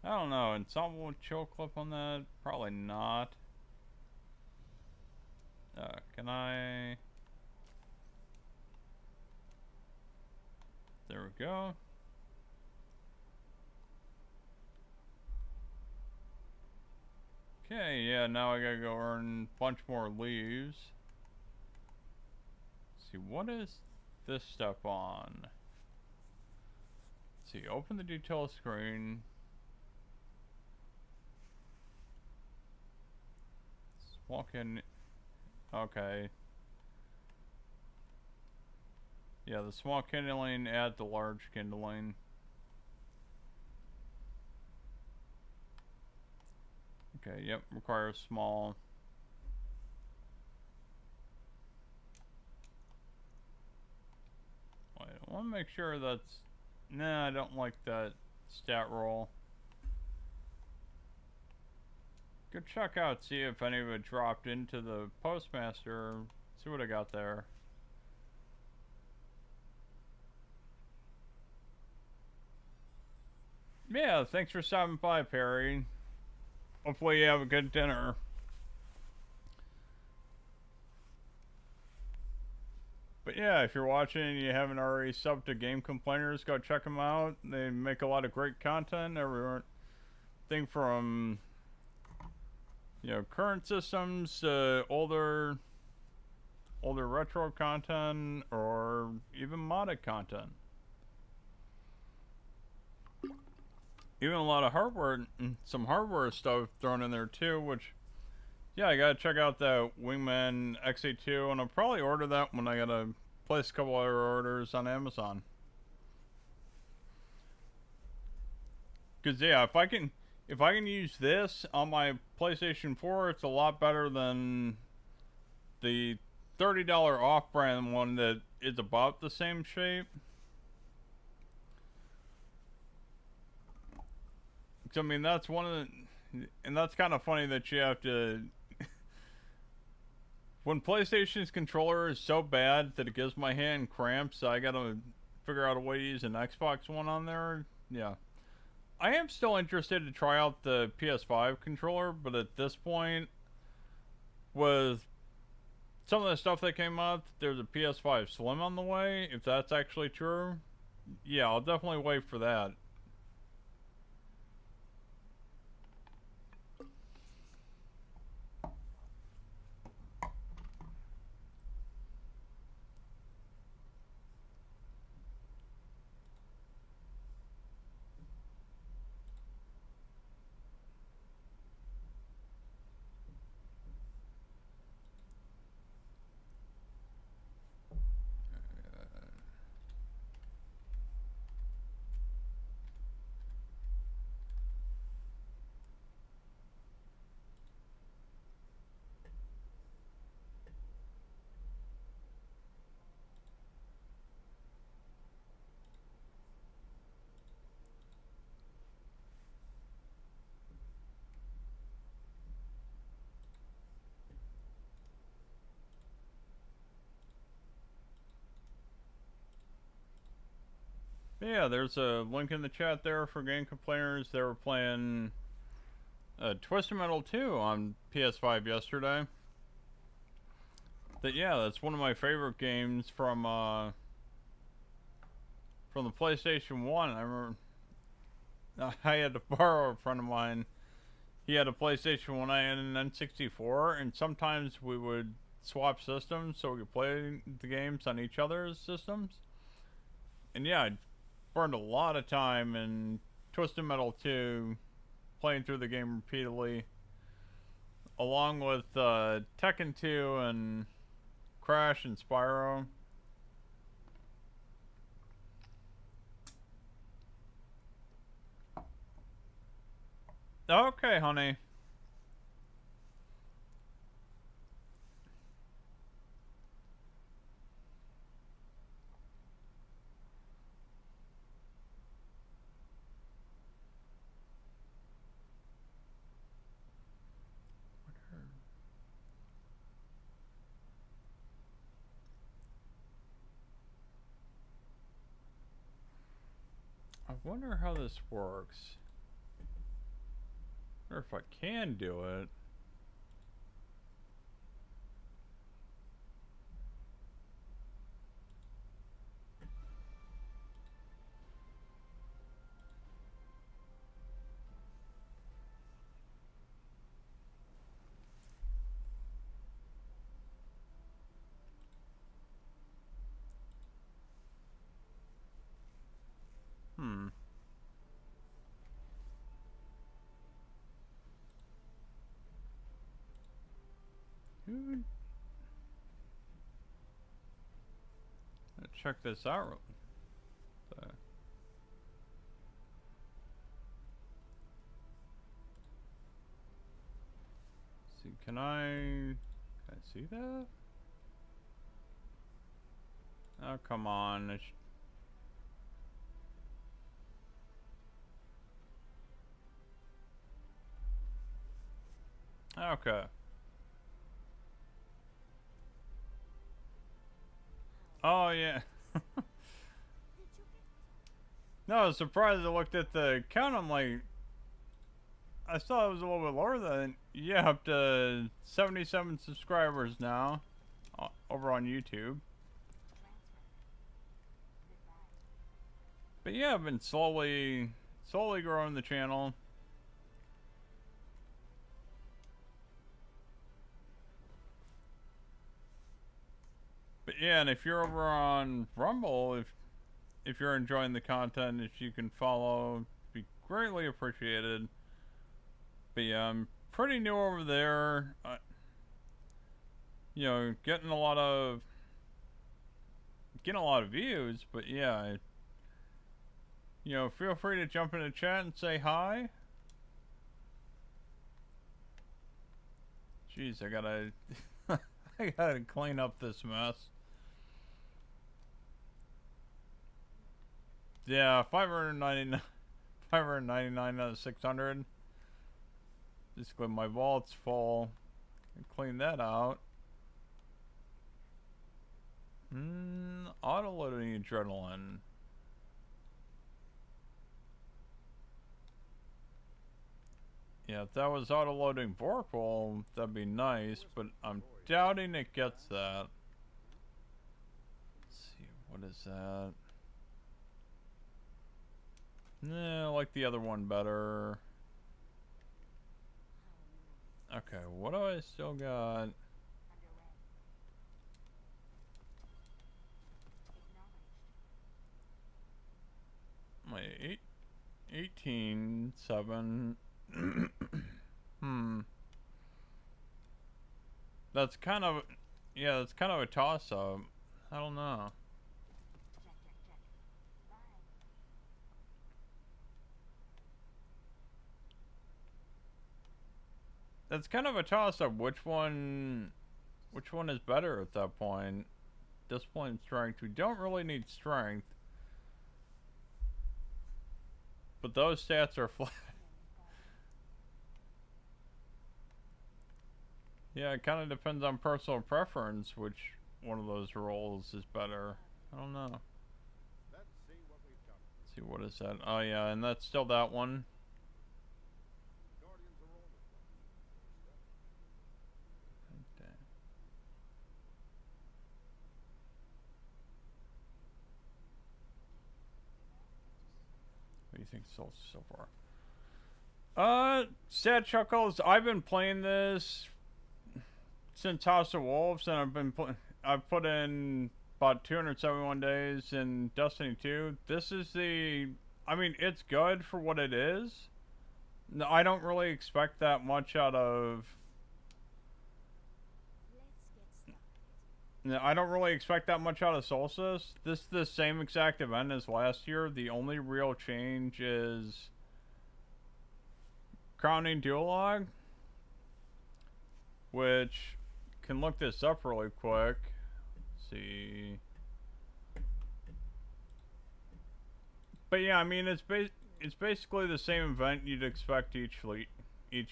I don't know. Ensemble chill clip on that? Probably not. Can I? There we go. Okay, yeah, now I gotta go earn a bunch more leaves. Let's see, what is this step on? Let's see, open the detail screen. Walk in. Okay. Yeah, the small kindling, add the large kindling. Okay, yep, requires small. Wait, I want to make sure that's... Nah, I don't like that stat roll. Go check out, see if any of it dropped into the postmaster. See what I got there. Yeah, thanks for stopping by, Perry. Hopefully you have a good dinner. But yeah, if you're watching and you haven't already subbed to Game Complainers, go check them out. They make a lot of great content. Everything from... you know, current systems, older retro content, or even modded content. Even a lot of hardware, some hardware stuff thrown in there too, which, yeah, I gotta check out that Wingman XA2, and I'll probably order that when I gotta place a couple other orders on Amazon. Cause yeah, if I can use this on my PlayStation 4, it's a lot better than the $30 off-brand one that is about the same shape. I mean, that's one of the... And that's kind of funny that you have to... when PlayStation's controller is so bad that it gives my hand cramps, I gotta figure out a way to use an Xbox one on there. Yeah. I am still interested to try out the PS5 controller, but at this point, with some of the stuff that came out, there's a PS5 Slim on the way. If that's actually true, yeah, I'll definitely wait for that. Yeah, there's a link in the chat there for game complainers. They were playing Twisted Metal 2 on PS5 yesterday. Yeah, that's one of my favorite games from the PlayStation 1. I remember I had to borrow a friend of mine. He had a PlayStation 1 and an N64, and sometimes we would swap systems so we could play the games on each other's systems. And yeah, I burned a lot of time in Twisted Metal 2 playing through the game repeatedly, along with Tekken 2 and Crash and Spyro. Okay, honey. I wonder how this works. Or if I can do it. Hmm. Let's check this out. See, can I see that? Oh, come on. Okay. Oh, yeah. No, I was surprised I looked at the count. I'm like, I thought it was a little bit lower than. Yeah, up to 77 subscribers now over on YouTube. But yeah, I've been slowly growing the channel. But yeah, and if you're over on Rumble, if you're enjoying the content, if you can follow, it'd be greatly appreciated. But yeah, I'm pretty new over there. You know, getting a lot of views. But yeah, you know, feel free to jump in the chat and say hi. Jeez, I gotta I gotta clean up this mess. Yeah, 599 out of 600. Basically, my vault's full. Clean that out. Auto-loading adrenaline. Yeah, if that was auto-loading Vorpal, that'd be nice, but I'm doubting it gets that. Let's see, what is that? Nah, I like the other one better. Okay, what do I still got? My 18.7. That's kind of, yeah, that's kind of a toss-up. I don't know. That's kind of a toss-up. Which one is better at that point? Discipline and strength. We don't really need strength, but those stats are flat. Yeah, it kind of depends on personal preference, which one of those roles is better. I don't know. Let's see what we've got. Let's see, what is that? Oh yeah, and that's still that one. Guardians are always Okay. What do you think so far? Sad Chuckles. I've been playing this since House of Wolves, and I've put in about 271 days in Destiny 2. This is I mean, it's good for what it is. No, I don't really expect that much out of. No, I don't really expect that much out of Solstice. This is the same exact event as last year. The only real change is crowning duologue, which can look this up really quick. Let's see. But yeah, I mean it's basically the same event you'd expect each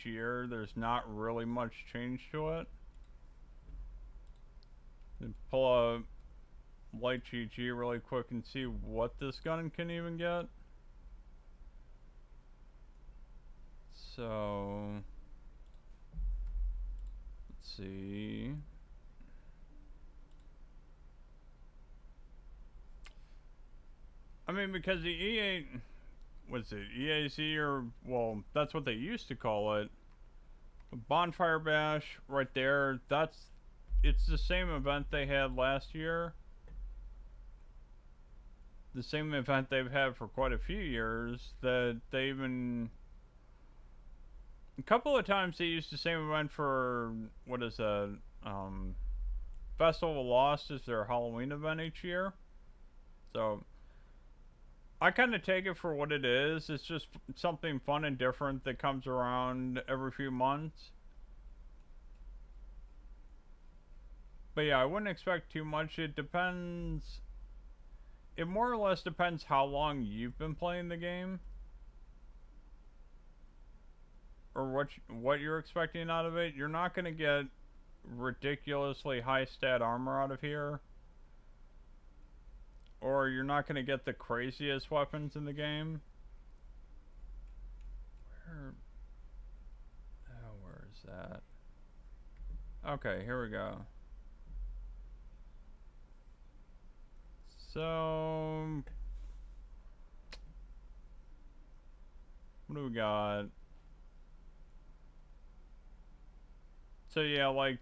year. There's not really much change to it. And pull a light GG really quick and see what this gun can even get. So let's see. I mean, because the EA, what's it, EAC, or, well, that's what they used to call it. Bonfire Bash, right there, it's the same event they had last year. The same event they've had for quite a few years, that they even, a couple of times they used the same event for, what is that, Festival of Lost is their Halloween event each year. So I kind of take it for what it is. It's just something fun and different that comes around every few months. But yeah, I wouldn't expect too much. It depends. It more or less depends how long you've been playing the game, or what you're expecting out of it. You're not going to get ridiculously high stat armor out of here, or you're not going to get the craziest weapons in the game. Where is that? Okay, here we go. So what do we got? So yeah, like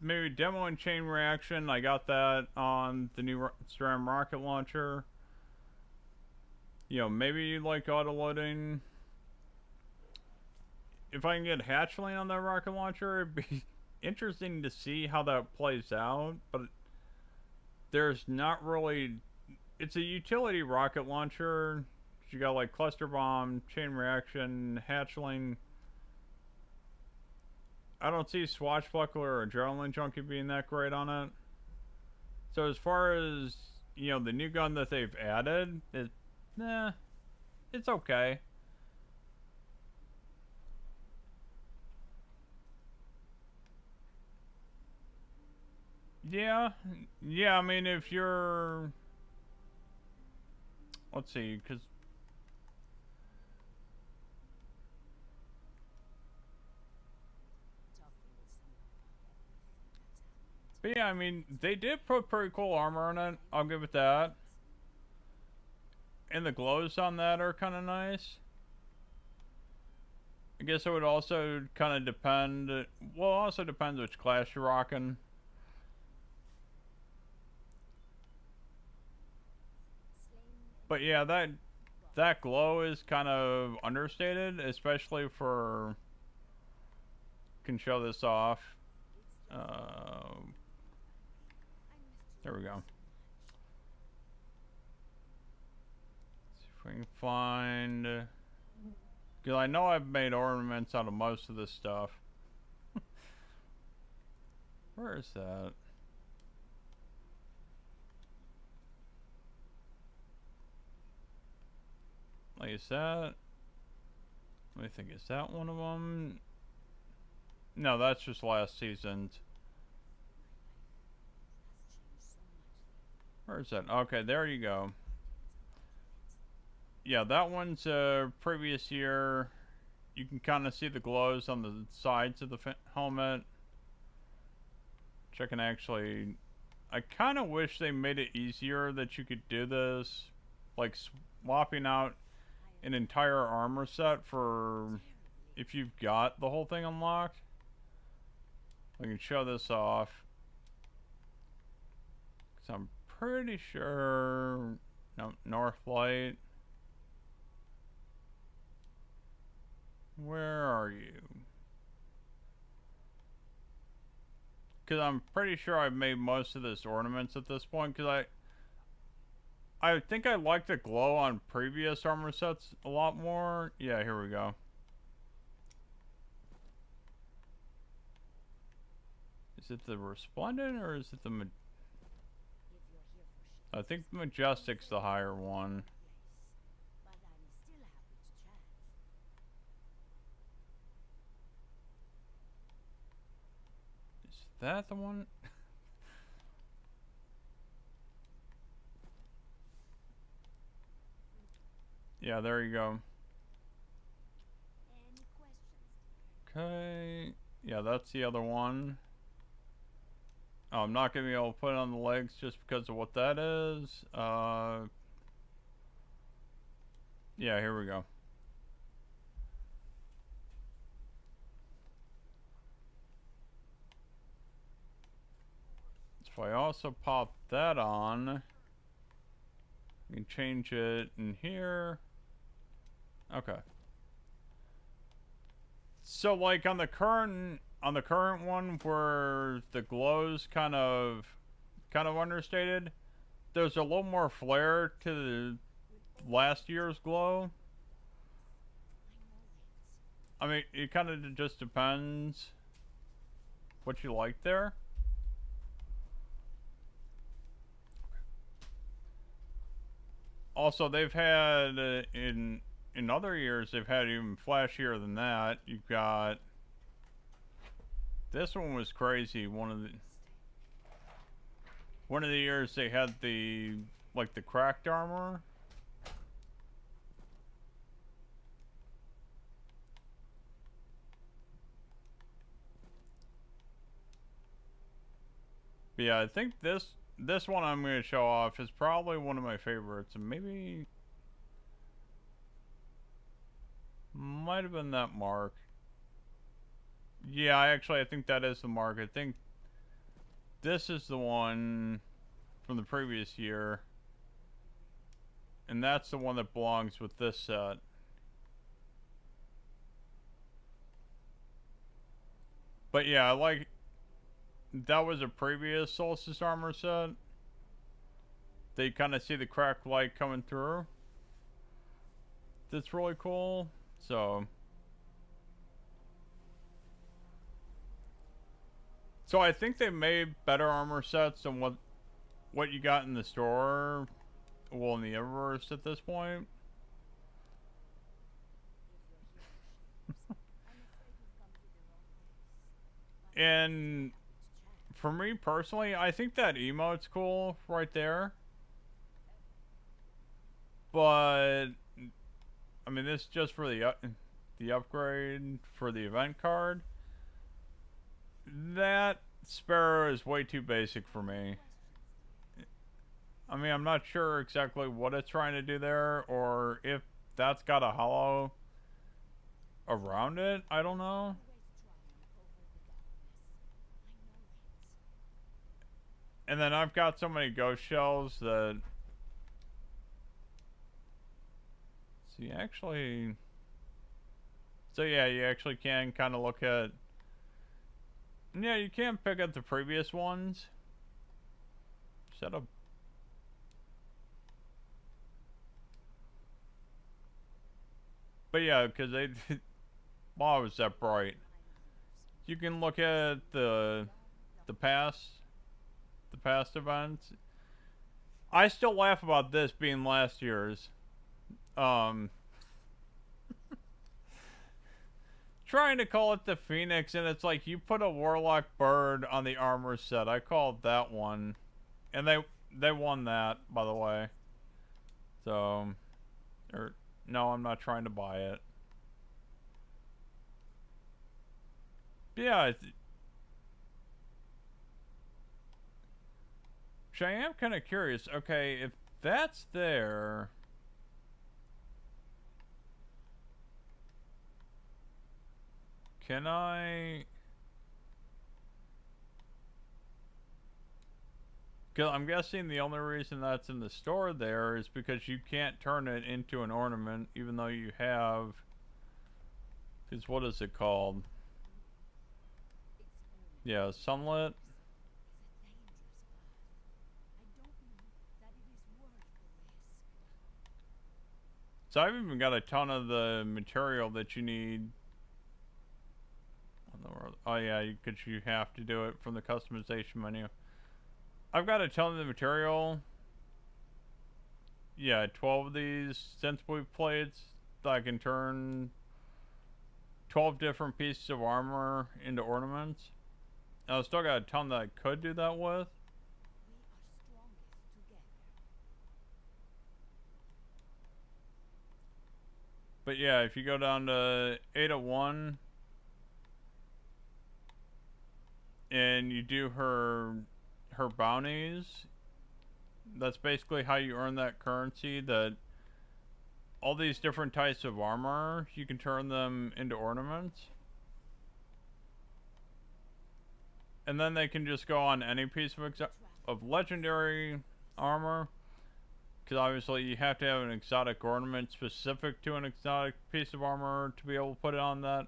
maybe demo and chain reaction. I got that on the new SRAM rocket launcher. You know, maybe like auto loading. If I can get hatchling on that rocket launcher, it'd be interesting to see how that plays out. But there's not really. It's a utility rocket launcher. You got like cluster bomb, chain reaction, hatchling. I don't see Swashbuckler or Adrenaline Junkie being that great on it. So as far as, you know, the new gun that they've added, it's okay. Yeah, I mean, if you're, let's see, because But yeah, I mean, they did put pretty cool armor on it. I'll give it that. And the glows on that are kind of nice. I guess it would also kind of depend. Well, it also depends which class you're rocking. But yeah, that glow is kind of understated, especially for. Can show this off. There we go. See if we can find. Because I know I've made ornaments out of most of this stuff. Where is that? Like, is that? Let me think, is that one of them? No, that's just last season's. Where is that? Okay, there you go. Yeah, that one's previous year. You can kind of see the glows on the sides of the helmet. Which I can actually. I kind of wish they made it easier that you could do this. Like swapping out an entire armor set for if you've got the whole thing unlocked. I can show this off. Because I'm pretty sure. No, Northlight. Where are you? Because I'm pretty sure I've made most of this ornaments at this point. Because I think I like the glow on previous armor sets a lot more. Yeah, here we go. Is it the Resplendent or is it the... I think the Majestic's the higher one. Is that the one? Yeah, there you go. Okay. Yeah, that's the other one. Oh, I'm not going to be able to put it on the legs just because of what that is. Yeah, here we go. So if I also pop that on, you can change it in here. Okay. So like on the current one where the glow's kind of understated, there's a little more flair to the last year's glow. I mean, it kind of just depends what you like there. Also, they've had in other years they've had even flashier than that. You've got this one was crazy. One of the years they had the like the cracked armor. But yeah, I think this one I'm going to show off is probably one of my favorites, and maybe might have been that mark. Yeah, I think that is the mark. I think this is the one from the previous year, and that's the one that belongs with this set. But yeah, I like that was a previous Solstice armor set. They kind of see the cracked light coming through. That's really cool. So I think they made better armor sets than what you got in the store, well, in the Eververse at this point. And for me personally, I think that emote's cool right there. But I mean, this is just for the upgrade for the event card. That Sparrow is way too basic for me. I mean, I'm not sure exactly what it's trying to do there, or if that's got a hollow around it. I don't know. And then I've got so many ghost shells that... See, actually... So yeah, you actually can kind of look at... Yeah, you can pick up the previous ones. Set up... But yeah, because they... Wow, it was that bright. You can look at the past events. I still laugh about this being last year's. Trying to call it the Phoenix, and it's like you put a Warlock bird on the armor set. I called that one, and they won that, by the way. So, or no, I'm not trying to buy it. Yeah. Which I am kind of curious. Okay, if that's there... Can I... Because I'm guessing the only reason that's in the store there is because you can't turn it into an ornament, even though you have... Because what is it called? Yeah, sunlit. So I've even got a ton of the material that you need. Oh yeah, because you have to do it from the customization menu. I've got a ton of the material. Yeah, 12 of these sensible plates that I can turn 12 different pieces of armor into ornaments. And I've still got a ton that I could do that with. But yeah, if you go down to 801 and you do her bounties, that's basically how you earn that currency. That all these different types of armor, you can turn them into ornaments. And then they can just go on any piece of legendary armor. Because obviously you have to have an exotic ornament specific to an exotic piece of armor to be able to put it on that.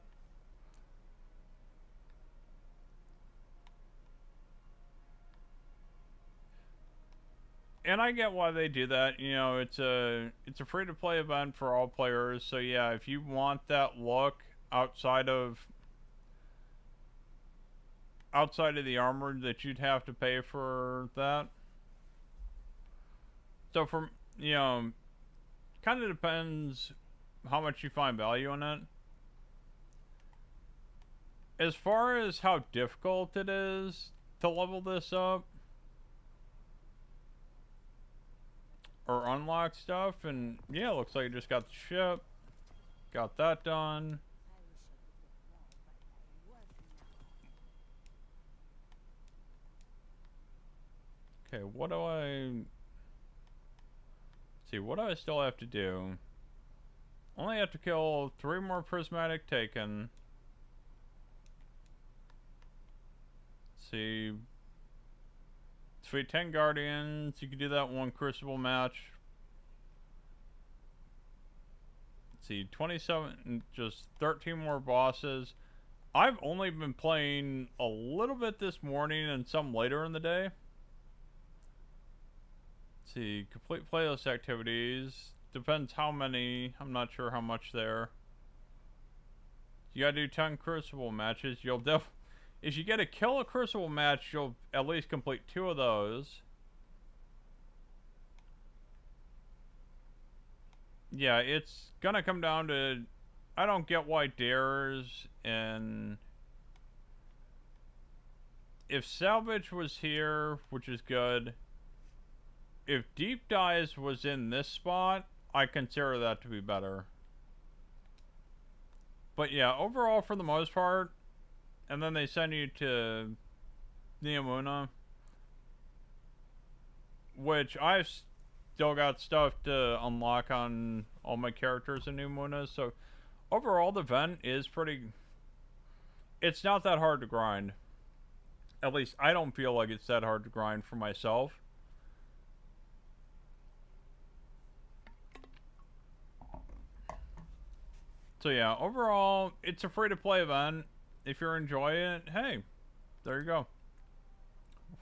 And I get why they do that. You know, it's a free-to-play event for all players. So yeah, if you want that look outside of the armor, that you'd have to pay for that. So from, you know, kind of depends how much you find value in it. As far as how difficult it is to level this up or unlock stuff, and yeah, looks like you just got the ship. Got that done. Okay, what do I... See, what do I still have to do? Only have to kill 3 more prismatic taken. Let's see. Defeat 10 guardians. You can do that one crucible match. Let's see, 27, just 13 more bosses. I've only been playing a little bit this morning and some later in the day. Let's see, complete playlist activities. Depends how many. I'm not sure how much there. You gotta do 10 crucible matches. You'll if you get a kill a crucible match, you'll at least complete 2 of those. Yeah, it's gonna come down to... I don't get why dares and... If salvage was here, which is good... If deep dives was in this spot, I consider that to be better. But yeah, overall for the most part, and then they send you to Neomuna, which I've still got stuff to unlock on all my characters in Neomuna, so overall the event is pretty... It's not that hard to grind. At least I don't feel like it's that hard to grind for myself. So yeah, overall, it's a free-to-play event. If you're enjoying it, hey, there you go.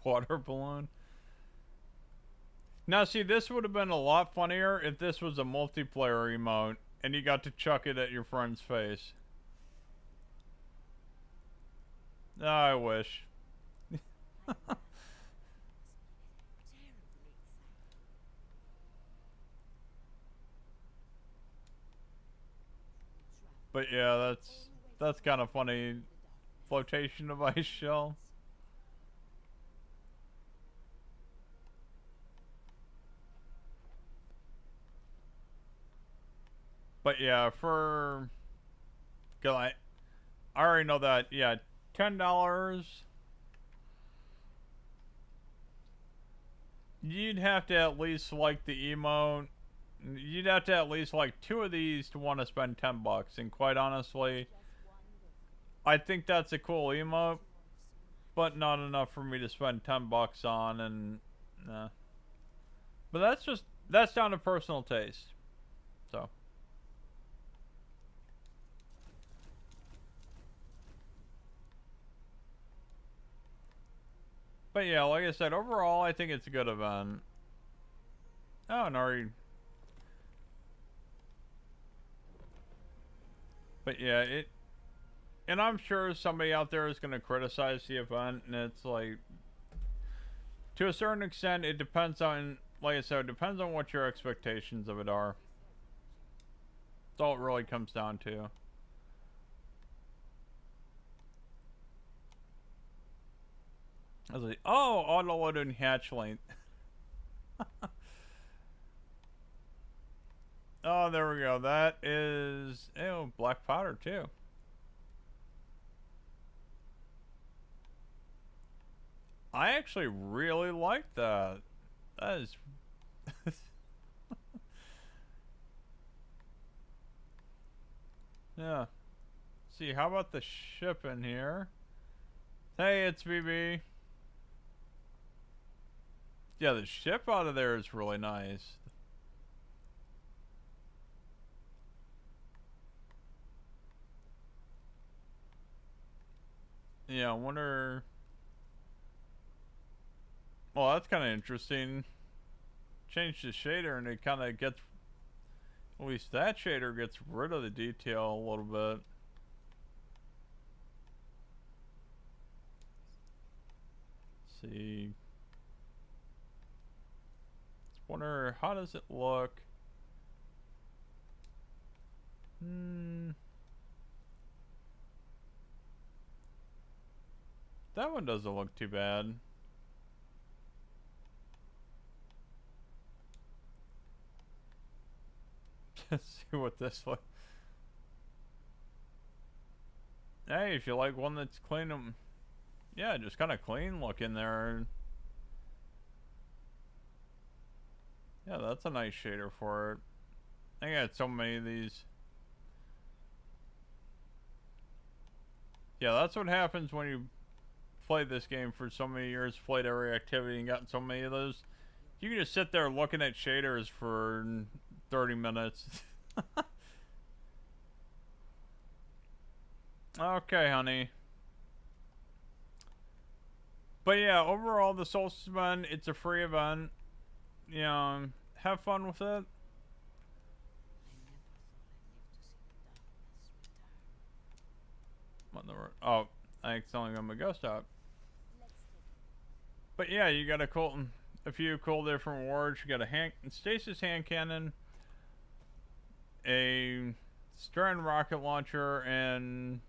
Water balloon. Now see, this would have been a lot funnier if this was a multiplayer emote and you got to chuck it at your friend's face. I wish. But yeah, that's kind of funny. Flotation device shell. But yeah, for... I already know that, yeah, $10. You'd have to at least like the emote. You'd have to at least like 2 of these to want to spend $10. And quite honestly, I think that's a cool emote, but not enough for me to spend $10 on. And nah. But that's down to personal taste. So. But yeah, like I said, overall, I think it's a good event. Oh, Nari. But yeah, and I'm sure somebody out there is going to criticize the event, and it's like, to a certain extent, it depends on, like I said, it depends on what your expectations of it are. That's all it really comes down to. I was like, oh, auto-loaded hatchling. Oh, there we go. That is, ew, black powder too. I actually really like that. That is... Yeah. Let's see, how about the ship in here? Hey, it's BB. Yeah, the ship out of there is really nice. Yeah, I wonder... Well, that's kind of interesting. Change the shader and it kind of gets... At least that shader gets rid of the detail a little bit. Let's see... Wonder, how does it look? That one doesn't look too bad. Let's see what this looks. Hey, if you like one that's clean, yeah, just kind of clean looking there. Yeah, that's a nice shader for it. I got so many of these. Yeah, that's what happens when you play this game for so many years, played every activity and gotten so many of those. You can just sit there looking at shaders for 30 minutes. Okay, honey. But yeah, overall, the Solstice event, it's a free event. You know, have fun with it. What the word? Oh, I accidentally got my ghost out. But yeah, you got a few cool different rewards. You got a stasis hand cannon, a Stern rocket launcher, and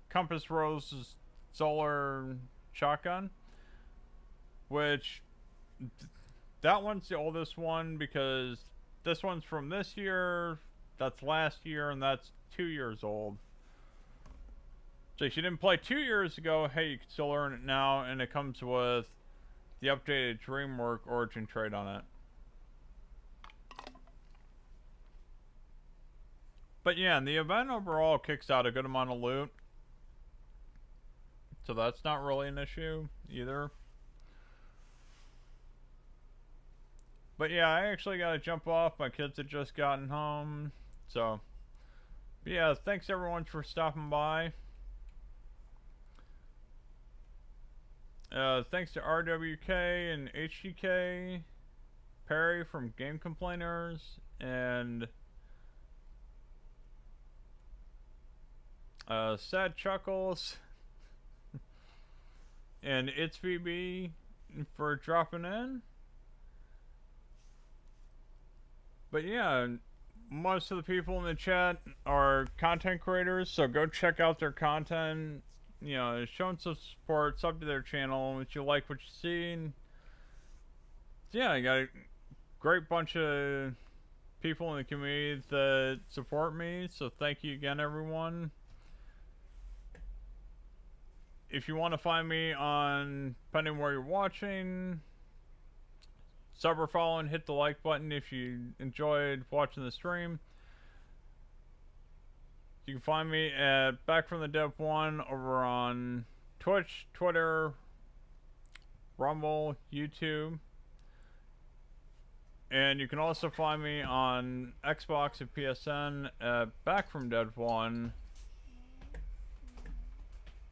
Compass Rose's solar shotgun. Which, that one's the oldest one because this one's from this year, that's last year, and that's 2 years old. So if you didn't play 2 years ago, hey, you can still earn it now, and it comes with the updated DreamWorks Origin trade on it. But yeah, the event overall kicks out a good amount of loot. So that's not really an issue either. But yeah, I actually gotta jump off. My kids had just gotten home. So, but yeah, thanks everyone for stopping by. Thanks to RWK and HGK, Perry from Game Complainers, and Sad Chuckles, and It's VB for dropping in. But yeah, most of the people in the chat are content creators, so go check out their content. You know, show them some support, sub to their channel if you like what you see. And yeah, I got a great bunch of people in the community that support me, so thank you again, everyone. If you want to find me on, depending where you're watching, sub or follow and hit the like button if you enjoyed watching the stream. You can find me at Back from the Dev 1 over on Twitch, Twitter, Rumble, YouTube. And you can also find me on Xbox and PSN at Back from Dev 1.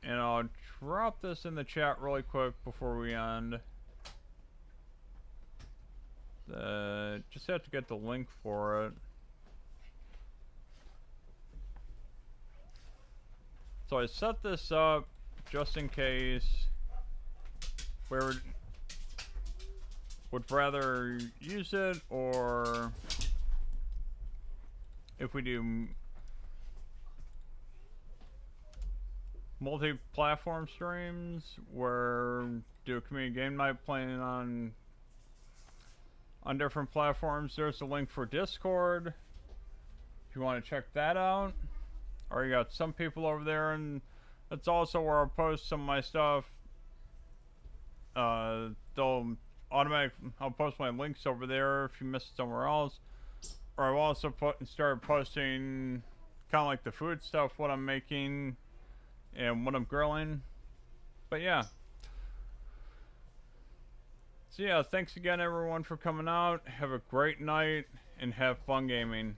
And I'll drop this in the chat really quick before we end. Just have to get the link for it. So I set this up just in case we would rather use it, or if we do multi-platform streams where do a community game night playing on different platforms. There's a link for Discord if you want to check that out. Or you got some people over there, and that's also where I'll post some of my stuff. I'll post my links over there if you missed it somewhere else. Or I've also started posting kind of like the food stuff, what I'm making and what I'm grilling. But yeah. So yeah, thanks again everyone for coming out. Have a great night and have fun gaming.